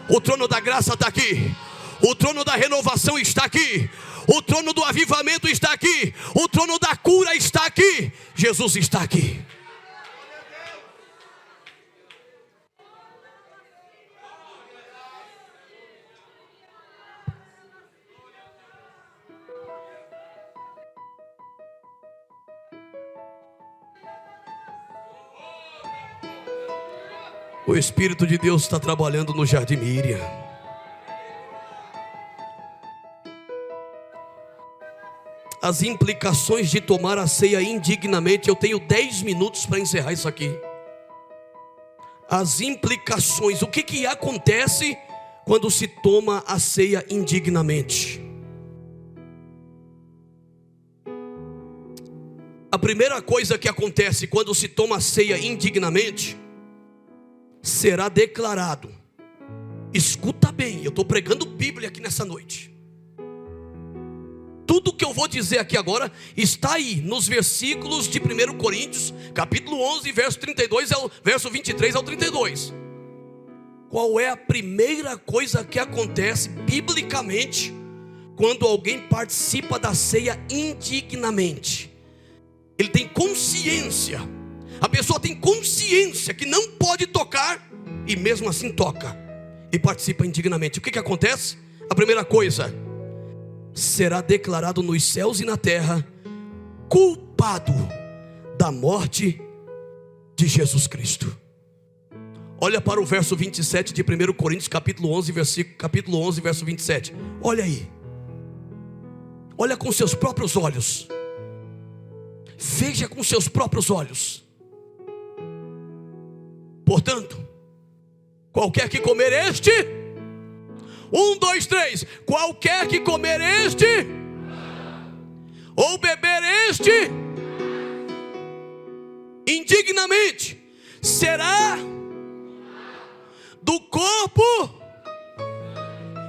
O trono da graça está aqui. O trono da renovação está aqui. O trono do avivamento está aqui. O trono da cura está aqui. Jesus está aqui. O Espírito de Deus está trabalhando no Jardim Miriam. As implicações de tomar a ceia indignamente. Eu tenho 10 minutos para encerrar isso aqui. As implicações. O que acontece quando se toma a ceia indignamente? A primeira coisa que acontece quando se toma a ceia indignamente, será declarado. Escuta bem, eu estou pregando Bíblia aqui nessa noite. Tudo que eu vou dizer aqui agora está aí nos versículos de 1 Coríntios, capítulo 11, verso 32, verso 23 ao 32. Qual é a primeira coisa que acontece biblicamente quando alguém participa da ceia indignamente? Ele tem consciência. A pessoa tem consciência que não pode tocar, e mesmo assim toca e participa indignamente. O que acontece? A primeira coisa: será declarado nos céus e na terra culpado da morte de Jesus Cristo. Olha para o verso 27 de 1 Coríntios capítulo 11, verso 27. Olha aí. Olha com seus próprios olhos. Veja com seus próprios olhos. Portanto, qualquer que comer este, 1, 2, 3, qualquer que comer este, ou beber este, indignamente, será do corpo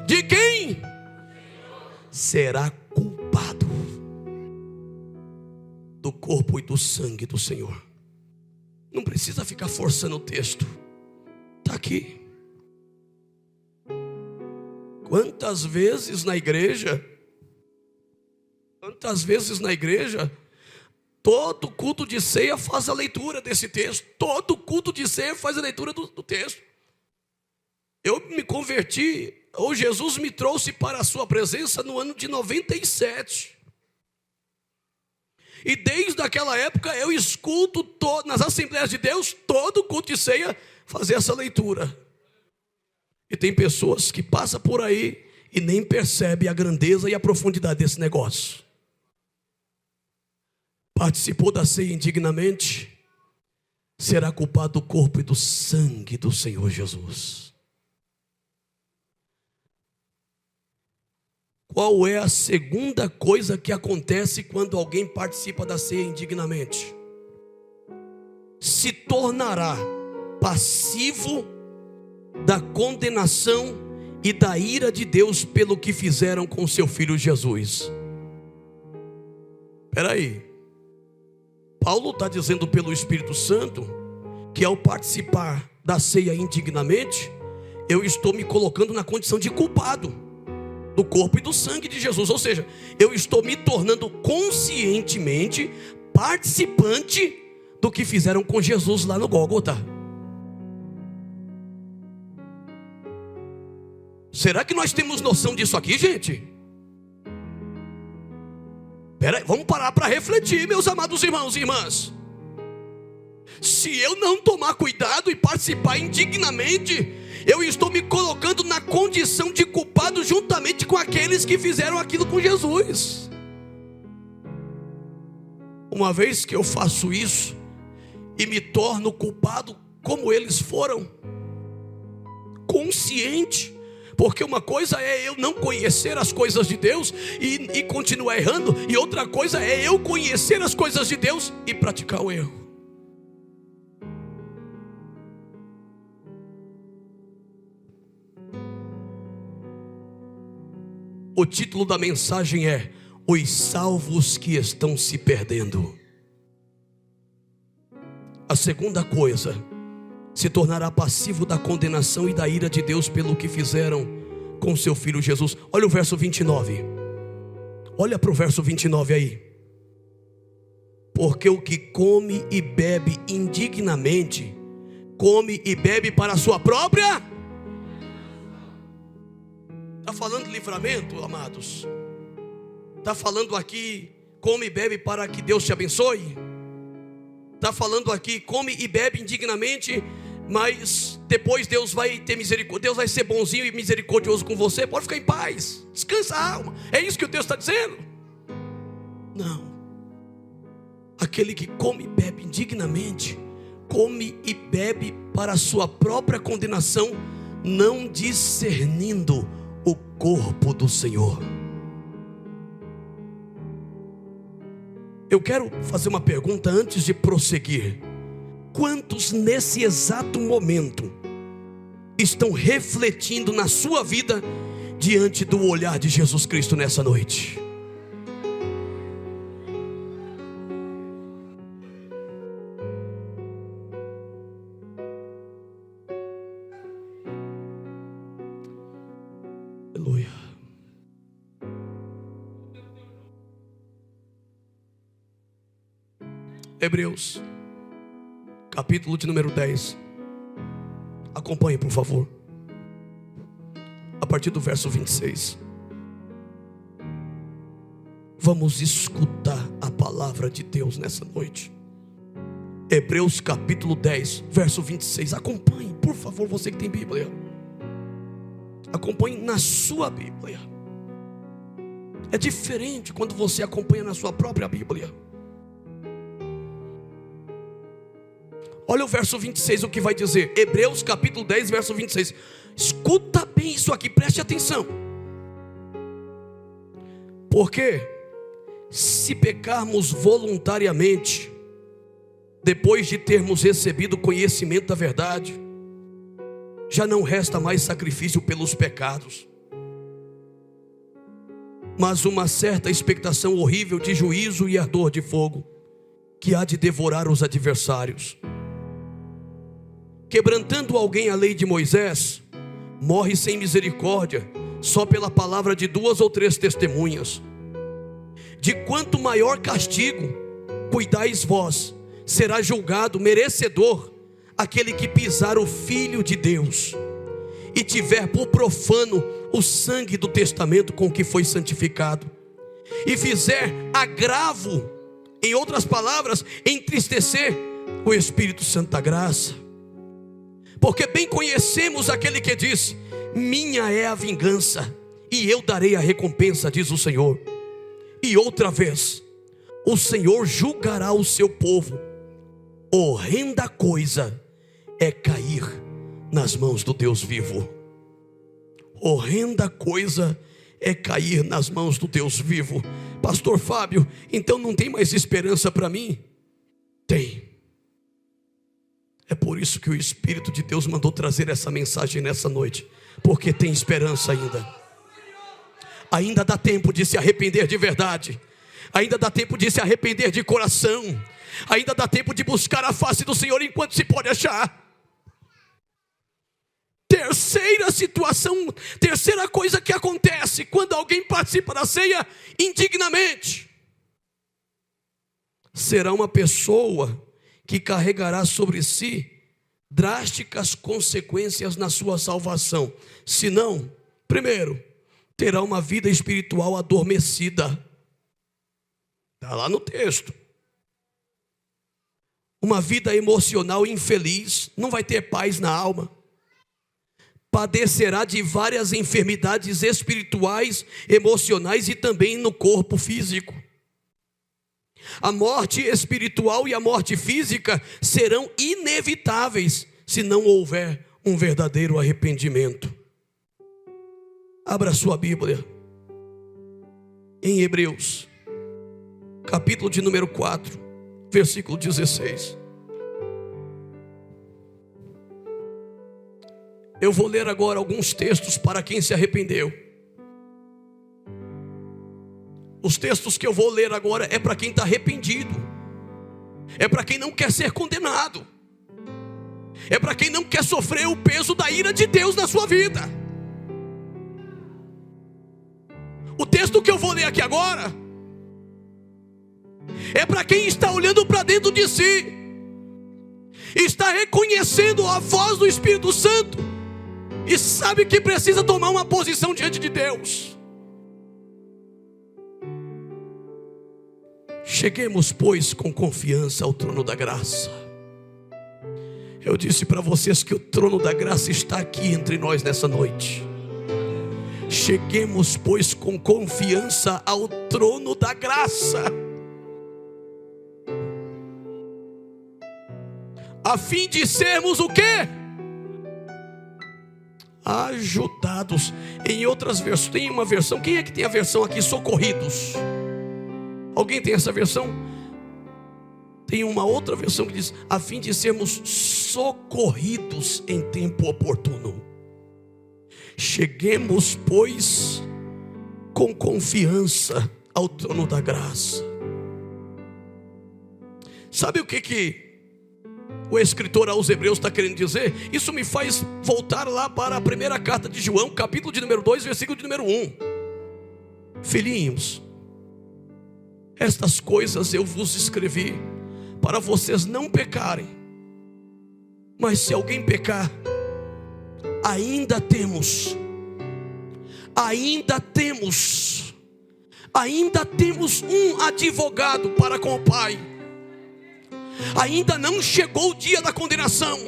de quem? Será culpado do corpo e do sangue do Senhor. Não precisa ficar forçando o texto. Está aqui. Quantas vezes na igreja, todo culto de ceia faz a leitura desse texto. Todo culto de ceia faz a leitura do texto. Eu me converti, ou Jesus me trouxe para a sua presença no ano de 97. E desde aquela época eu escuto nas Assembleias de Deus, todo culto de ceia, fazer essa leitura. E tem pessoas que passam por aí e nem percebem a grandeza e a profundidade desse negócio. Participou da ceia indignamente, será culpado do corpo e do sangue do Senhor Jesus. Qual é a segunda coisa que acontece quando alguém participa da ceia indignamente? Se tornará passivo da condenação e da ira de Deus pelo que fizeram com seu filho Jesus. Espera aí. Paulo está dizendo pelo Espírito Santo que ao participar da ceia indignamente, eu estou me colocando na condição de culpado do corpo e do sangue de Jesus. Ou seja, eu estou me tornando conscientemente participante do que fizeram com Jesus lá no Gólgota. Será que nós temos noção disso aqui, gente? Espera aí, vamos parar para refletir, meus amados irmãos e irmãs. Se eu não tomar cuidado e participar indignamente, eu estou me colocando na condição de culpado juntamente com aqueles que fizeram aquilo com Jesus. Uma vez que eu faço isso e me torno culpado como eles foram, consciente, porque uma coisa é eu não conhecer as coisas de Deus e continuar errando, e outra coisa é eu conhecer as coisas de Deus e praticar o erro. O título da mensagem é: os salvos que estão se perdendo. A segunda coisa, se tornará passivo da condenação e da ira de Deus pelo que fizeram com seu filho Jesus. Olha o verso 29. Olha para o verso 29 aí. Porque o que come e bebe indignamente, come e bebe para a sua própria. Está falando de livramento, amados? Está falando aqui, come e bebe para que Deus te abençoe? Está falando aqui, come e bebe indignamente, mas depois Deus vai ter misericórdia, Deus vai ser bonzinho e misericordioso com você? Pode ficar em paz, descansa a alma. É isso que o Deus está dizendo? Não. Aquele que come e bebe indignamente, come e bebe para a sua própria condenação, não discernindo o corpo do Senhor. Eu quero fazer uma pergunta antes de prosseguir. Quantos nesse exato momento estão refletindo na sua vida diante do olhar de Jesus Cristo nessa noite? Aleluia. Hebreus, capítulo de número 10. Acompanhe, por favor. A partir do verso 26. Vamos escutar a palavra de Deus nessa noite. Hebreus capítulo 10, verso 26. Acompanhe, por favor, você que tem Bíblia. Acompanhe na sua Bíblia. É diferente quando você acompanha na sua própria Bíblia. Olha o verso 26, o que vai dizer. Hebreus capítulo 10, verso 26. Escuta bem isso aqui, preste atenção. Porque se pecarmos voluntariamente, depois de termos recebido conhecimento da verdade, já não resta mais sacrifício pelos pecados, mas uma certa expectação horrível de juízo e ardor de fogo, que há de devorar os adversários. Quebrantando alguém a lei de Moisés, morre sem misericórdia, só pela palavra de 2 ou 3 testemunhas. De quanto maior castigo, cuidais vós, será julgado merecedor aquele que pisar o Filho de Deus e tiver por profano o sangue do testamento com que foi santificado, e fizer agravo, em outras palavras, entristecer o Espírito Santo da graça. Porque bem conhecemos aquele que disse: minha é a vingança, e eu darei a recompensa, diz o Senhor. E outra vez, o Senhor julgará o seu povo. Horrenda coisa é cair nas mãos do Deus vivo. Horrenda coisa é cair nas mãos do Deus vivo. Pastor Fábio, então não tem mais esperança para mim? Tem. É por isso que o Espírito de Deus mandou trazer essa mensagem nessa noite, porque tem esperança ainda. Ainda dá tempo de se arrepender de verdade. Ainda dá tempo de se arrepender de coração. Ainda dá tempo de buscar a face do Senhor enquanto se pode achar. Terceira situação, terceira coisa que acontece quando alguém participa da ceia indignamente: será uma pessoa que carregará sobre si drásticas consequências na sua salvação. Se não, primeiro, terá uma vida espiritual adormecida. Está lá no texto. Uma vida emocional infeliz, não vai ter paz na alma. padecerá de várias enfermidades espirituais, emocionais e também no corpo físico. A morte espiritual e a morte física serão inevitáveis se não houver um verdadeiro arrependimento. Abra sua Bíblia em Hebreus, capítulo de número 4, versículo 16. Eu vou ler agora alguns textos para quem se arrependeu. Os textos que eu vou ler agora é para quem está arrependido, é para quem não quer ser condenado, é para quem não quer sofrer o peso da ira de Deus na sua vida. O texto que eu vou ler aqui agora é para quem está olhando para dentro de si, está reconhecendo a voz do Espírito Santo e sabe que precisa tomar uma posição diante de Deus. Cheguemos, pois, com confiança ao trono da graça. Eu disse para vocês que o trono da graça está aqui entre nós nessa noite. Cheguemos, pois, com confiança ao trono da graça, a fim de sermos o quê? Ajudados. Em outras versões, tem uma versão, quem é que tem a versão aqui? Socorridos. Alguém tem essa versão? Tem uma outra versão que diz: a fim de sermos socorridos em tempo oportuno. Cheguemos, pois, com confiança ao trono da graça. Sabe o que o escritor aos Hebreus está querendo dizer? Isso me faz voltar lá para a primeira carta de João, capítulo de número 2, versículo de número 1. Filhinhos, estas coisas eu vos escrevi para vocês não pecarem. Mas se alguém pecar, ainda temos um advogado para com o Pai. Ainda não chegou o dia da condenação,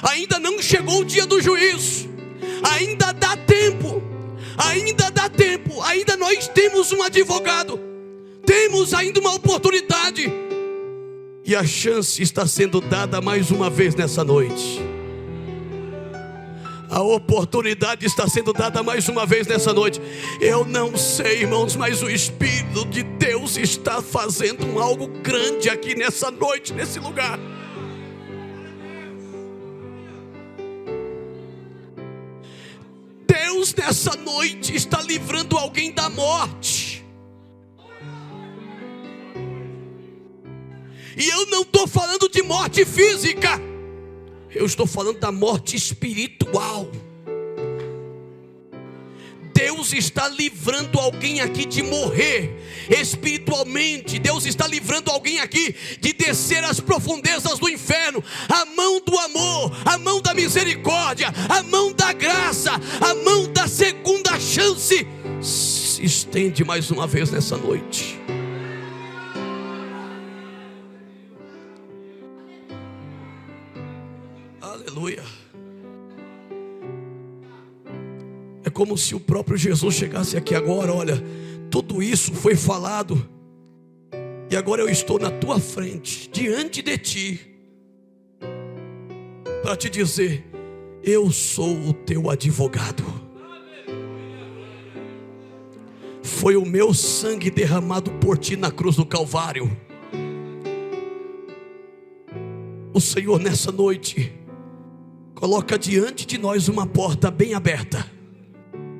ainda não chegou o dia do juízo, ainda dá tempo, ainda nós temos um advogado, temos ainda uma oportunidade, e a chance está sendo dada mais uma vez nessa noite. A oportunidade está sendo dada mais uma vez nessa noite. Eu não sei, irmãos, mas o Espírito de Deus está fazendo algo grande aqui nessa noite, nesse lugar. Deus nessa noite está livrando alguém da morte. E eu não estou falando de morte física, eu estou falando da morte espiritual. Deus está livrando alguém aqui de morrer espiritualmente. Deus está livrando alguém aqui de descer às profundezas do inferno. A mão do amor, a mão da misericórdia, a mão da graça, a mão da segunda chance se estende mais uma vez nessa noite. Aleluia. É como se o próprio Jesus chegasse aqui agora. Olha, tudo isso foi falado, e agora eu estou na tua frente, diante de ti, para te dizer: eu sou o teu advogado. Foi o meu sangue derramado por ti na cruz do Calvário. O Senhor nessa noite coloca diante de nós uma porta bem aberta,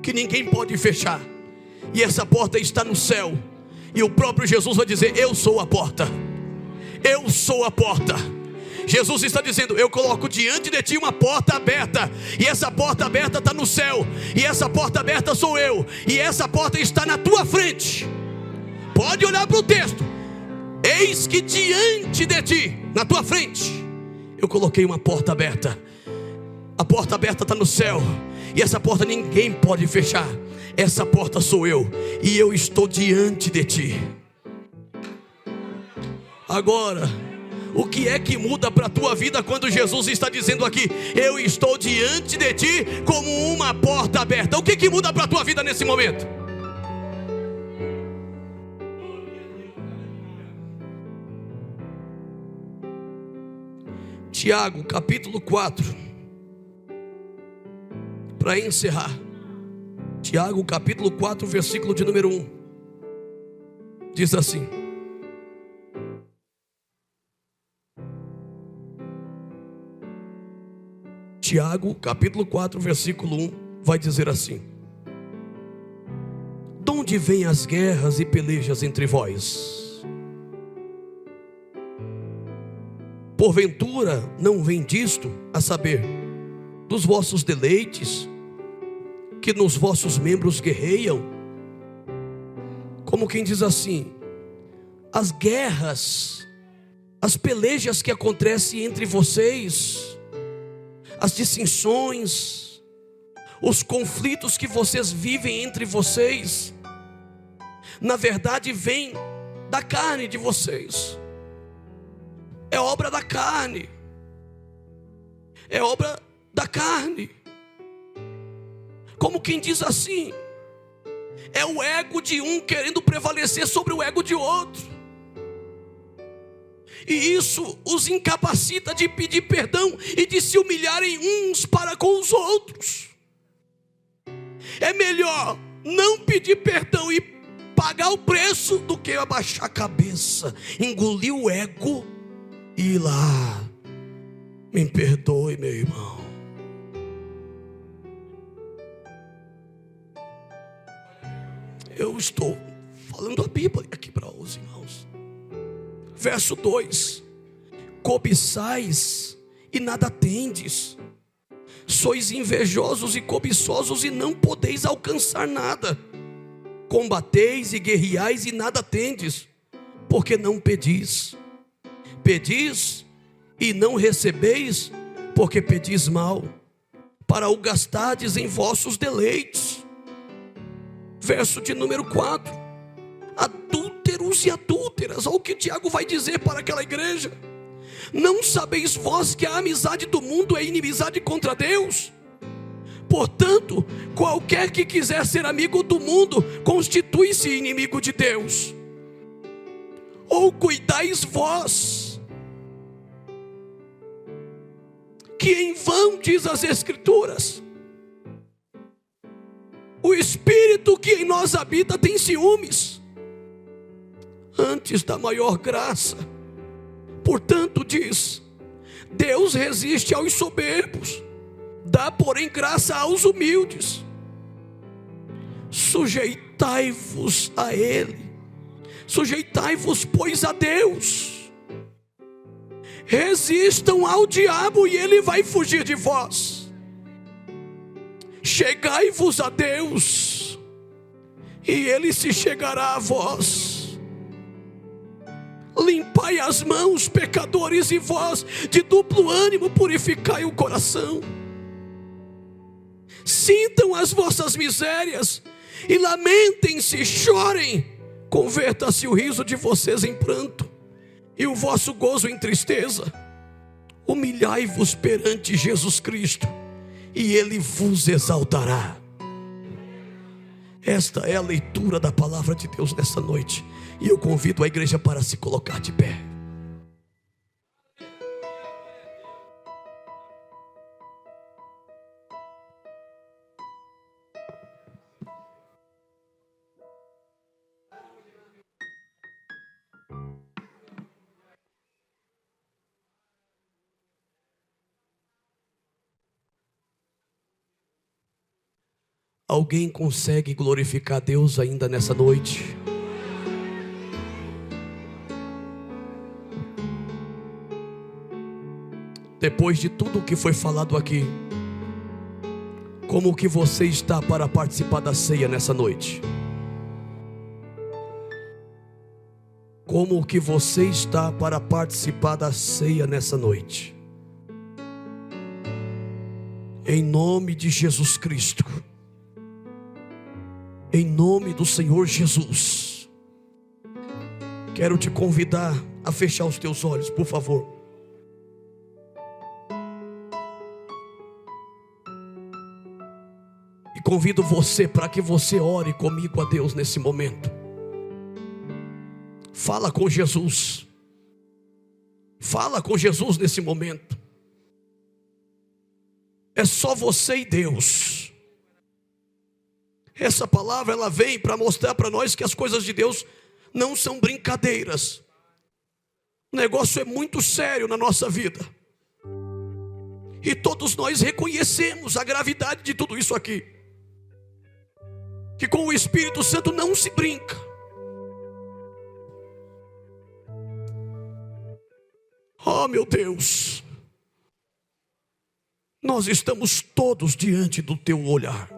que ninguém pode fechar, e essa porta está no céu, e o próprio Jesus vai dizer: eu sou a porta, eu sou a porta. Jesus está dizendo: eu coloco diante de ti uma porta aberta, e essa porta aberta está no céu, e essa porta aberta sou eu, e essa porta está na tua frente. Pode olhar para o texto: eis que diante de ti, na tua frente, eu coloquei uma porta aberta. A porta aberta está no céu, e essa porta ninguém pode fechar. Essa porta sou eu, e eu estou diante de ti. Agora, O que é que muda para a tua vida quando Jesus está dizendo aqui: eu estou diante de ti como uma porta aberta? O que que muda para a tua vida nesse momento? Tiago capítulo 4, para encerrar. Tiago capítulo 4, versículo de número 1, diz assim: Tiago capítulo 4, versículo 1, vai dizer assim: de onde vêm as guerras e pelejas entre vós? Porventura não vem disto, a saber, dos vossos deleites, que nos vossos membros guerreiam? Como quem diz assim: as guerras, as pelejas que acontecem entre vocês, as dissensões, os conflitos que vocês vivem entre vocês, na verdade vem da carne de vocês. É obra da carne. É obra da carne. Como quem diz assim: é o ego de um querendo prevalecer sobre o ego de outro. E isso os incapacita de pedir perdão e de se humilharem uns para com os outros. É melhor não pedir perdão e pagar o preço do que abaixar a cabeça, engolir o ego e ir lá: me perdoe, meu irmão. Eu estou falando a Bíblia aqui para os irmãos. Verso 2: cobiçais e nada tendes, sois invejosos e cobiçosos e não podeis alcançar nada. Combateis e guerreais e nada tendes, porque não pedis. Pedis e não recebeis, porque pedis mal, para o gastardes em vossos deleites. Verso de número 4: adúlteros e adúlteras. Olha o que Tiago vai dizer para aquela igreja: não sabeis vós que a amizade do mundo é inimizade contra Deus? Portanto, qualquer que quiser ser amigo do mundo constitui-se inimigo de Deus. Ou cuidais vós que em vão, diz as Escrituras, o Espírito que em nós habita tem ciúmes, antes da maior graça. Portanto, diz: Deus resiste aos soberbos, dá porém graça aos humildes. Sujeitai-vos a Ele, sujeitai-vos, pois, a Deus. Resistam ao diabo e ele vai fugir de vós. Chegai-vos a Deus e ele se chegará a vós. Limpai as mãos, pecadores, e vós de duplo ânimo purificai o coração. Sintam as vossas misérias e lamentem-se, chorem. Converta-se o riso de vocês em pranto e o vosso gozo em tristeza. Humilhai-vos perante Jesus Cristo e Ele vos exaltará. Esta é a leitura da palavra de Deus nessa noite, e eu convido a igreja para se colocar de pé. Alguém consegue glorificar Deus ainda nessa noite? Depois de tudo o que foi falado aqui, como que você está para participar da ceia nessa noite? Como que você está para participar da ceia nessa noite? Em nome de Jesus Cristo, em nome do Senhor Jesus, quero te convidar a fechar os teus olhos, por favor. E convido você para que você ore comigo a Deus nesse momento. Fala com Jesus. Fala com Jesus nesse momento. É só você e Deus. Essa palavra ela vem para mostrar para nós que as coisas de Deus não são brincadeiras. O negócio é muito sério na nossa vida. E todos nós reconhecemos a gravidade de tudo isso aqui. Que com o Espírito Santo não se brinca. Oh, meu Deus. Nós estamos todos diante do teu olhar.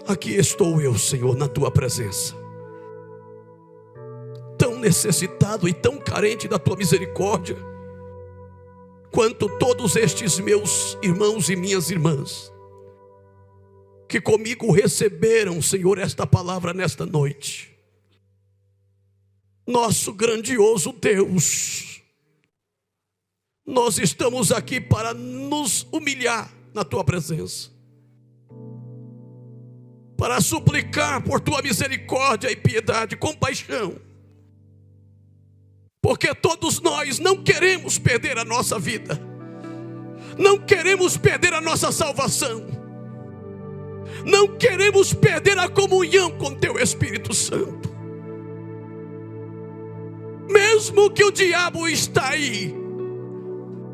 Aqui estou eu, Senhor, na tua presença. Tão necessitado e tão carente da tua misericórdia, quanto todos estes meus irmãos e minhas irmãs, que comigo receberam, Senhor, esta palavra nesta noite. Nosso grandioso Deus, nós estamos aqui para nos humilhar na tua presença, para suplicar por tua misericórdia e piedade, compaixão, porque todos nós não queremos perder a nossa vida, não queremos perder a nossa salvação, não queremos perder a comunhão com teu Espírito Santo. Mesmo que o diabo está aí,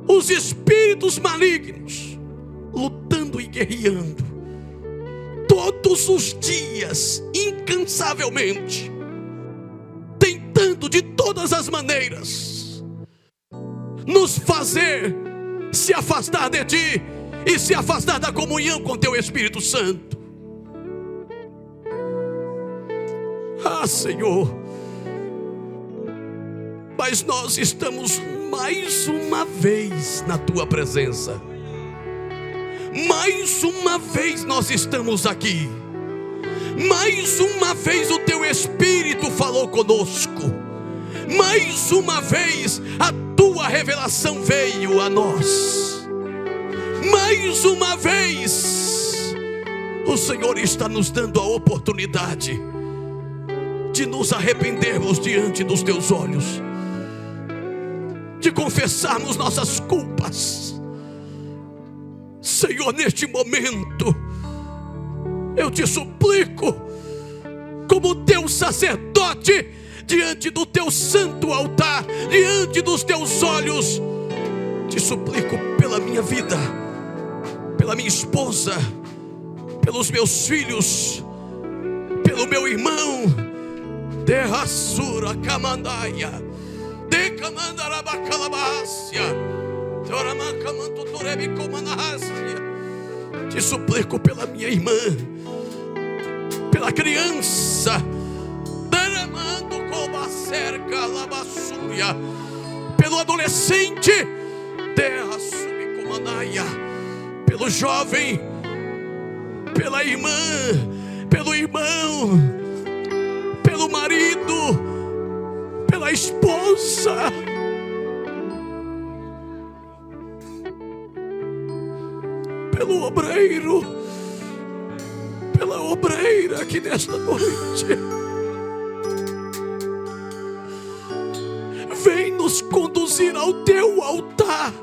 os espíritos malignos, lutando e guerreando, todos os dias, incansavelmente, tentando de todas as maneiras, nos fazer se afastar de ti, e se afastar da comunhão com teu Espírito Santo. Ah, Senhor, mas nós estamos mais uma vez na tua presença. Mais uma vez nós estamos aqui. Mais uma vez o teu Espírito falou conosco. Mais uma vez a tua revelação veio a nós. Mais uma vez o Senhor está nos dando a oportunidade de nos arrependermos diante dos teus olhos, de confessarmos nossas culpas. Senhor, neste momento eu te suplico, como teu sacerdote, diante do teu santo altar, diante dos teus olhos, te suplico pela minha vida, pela minha esposa, pelos meus filhos, pelo meu irmão, de Rassura Camandaia, de Camandarabacalabacia, te suplico pela minha irmã, pela criança, pelo adolescente, pelo jovem, pela irmã, pelo irmão, pelo marido, pela esposa, pelo obreiro, pela obreira aqui nesta noite. Vem nos conduzir ao teu altar.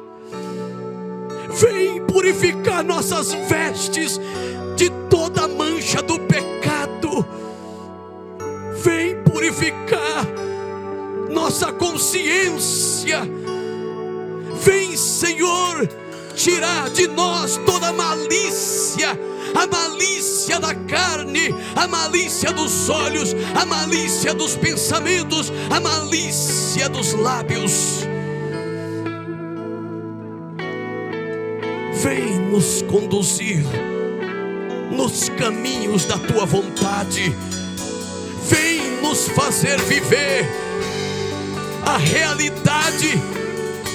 Vem purificar nossas vestes de toda a mancha do pecado. Vem purificar nossa consciência. Vem, Senhor, tirar de nós toda a malícia da carne, a malícia dos olhos, a malícia dos pensamentos, a malícia dos lábios. Vem nos conduzir nos caminhos da tua vontade. Vem nos fazer viver a realidade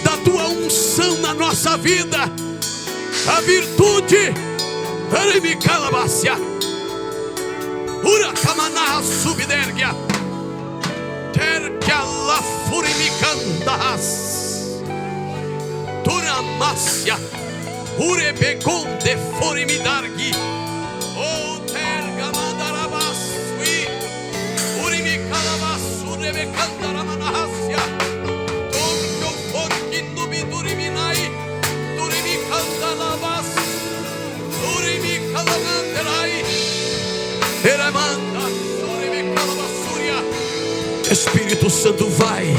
da tua unção na nossa vida, a virtude, terca la furimicandas, turamácia, urebeconde forimidargui, o terga mandarabasui, urimicalabas, urebecandaramanahassia, torco forque nubiduriminai, turimicandalabas, urimicalamanderai, eramanda, urimicalabasuria. Espírito Santo, vai,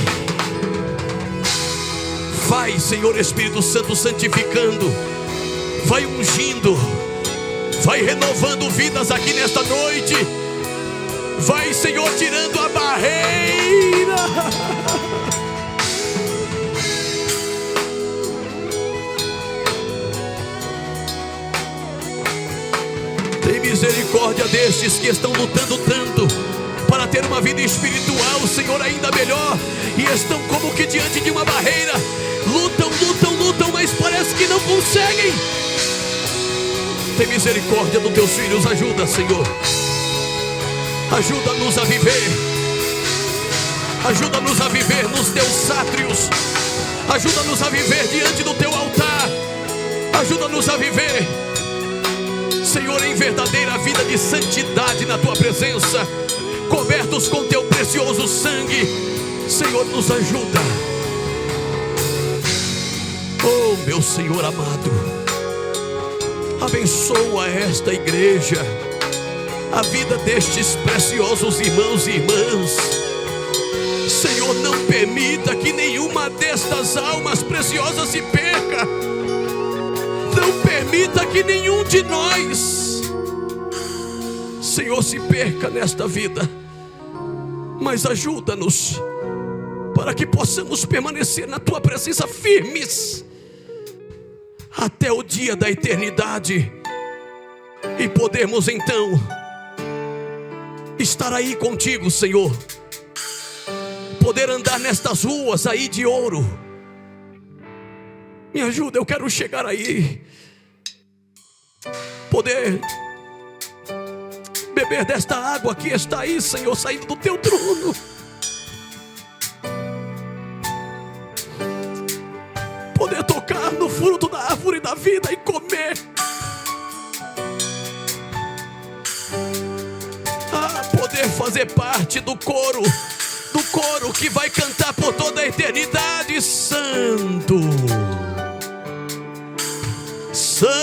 Senhor Espírito Santo, santificando, vai ungindo, vai renovando vidas aqui nesta noite, vai, Senhor, tirando a barreira. Tem misericórdia destes que estão lutando tanto para ter uma vida espiritual, Senhor, ainda melhor, e estão como que diante de uma barreira, lutam, mas parece que não conseguem. Tem misericórdia dos teus filhos, ajuda, Senhor, ajuda-nos a viver, ajuda-nos a viver nos teus átrios, ajuda-nos a viver diante do teu altar, ajuda-nos a viver, Senhor, em verdadeira vida de santidade na tua presença, cobertos com teu precioso sangue. Senhor, nos ajuda. Oh, meu Senhor amado, abençoa esta igreja, a vida destes preciosos irmãos e irmãs. Senhor, não permita que nenhuma destas almas preciosas se perca. Não permita que nenhum de nós, Senhor, se perca nesta vida, mas ajuda-nos para que possamos permanecer na tua presença firmes até o dia da eternidade e podermos então estar aí contigo, Senhor, poder andar nestas ruas aí de ouro. Me ajuda, eu quero chegar aí, poder beber desta água que está aí, Senhor, saindo do teu trono. Poder tocar no fruto da árvore da vida e comer. Poder fazer parte do coro que vai cantar por toda a eternidade. Santo, Santo,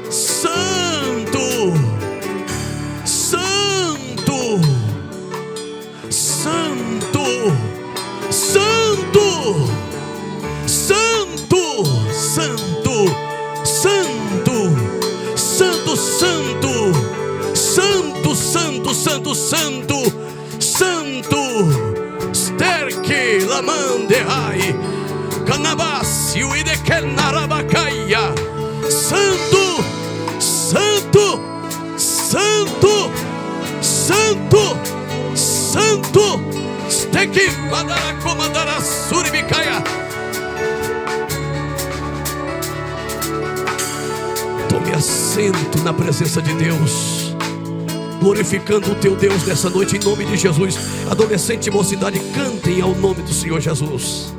Santo, Santo, Santo, Santo, Santo, Santo, Santo, Santo, Santo, Santo, Santo, Santo, Santo, Sterke Lamandehai, Canabasi Uidekenarabacaia, Santo, Santo, Santo, Santo, Santo, Steki Madaracomadara Suribicaia. Tome assento na presença de Deus, glorificando o teu Deus nessa noite, em nome de Jesus. Adolescente e mocidade, cantem ao nome do Senhor Jesus.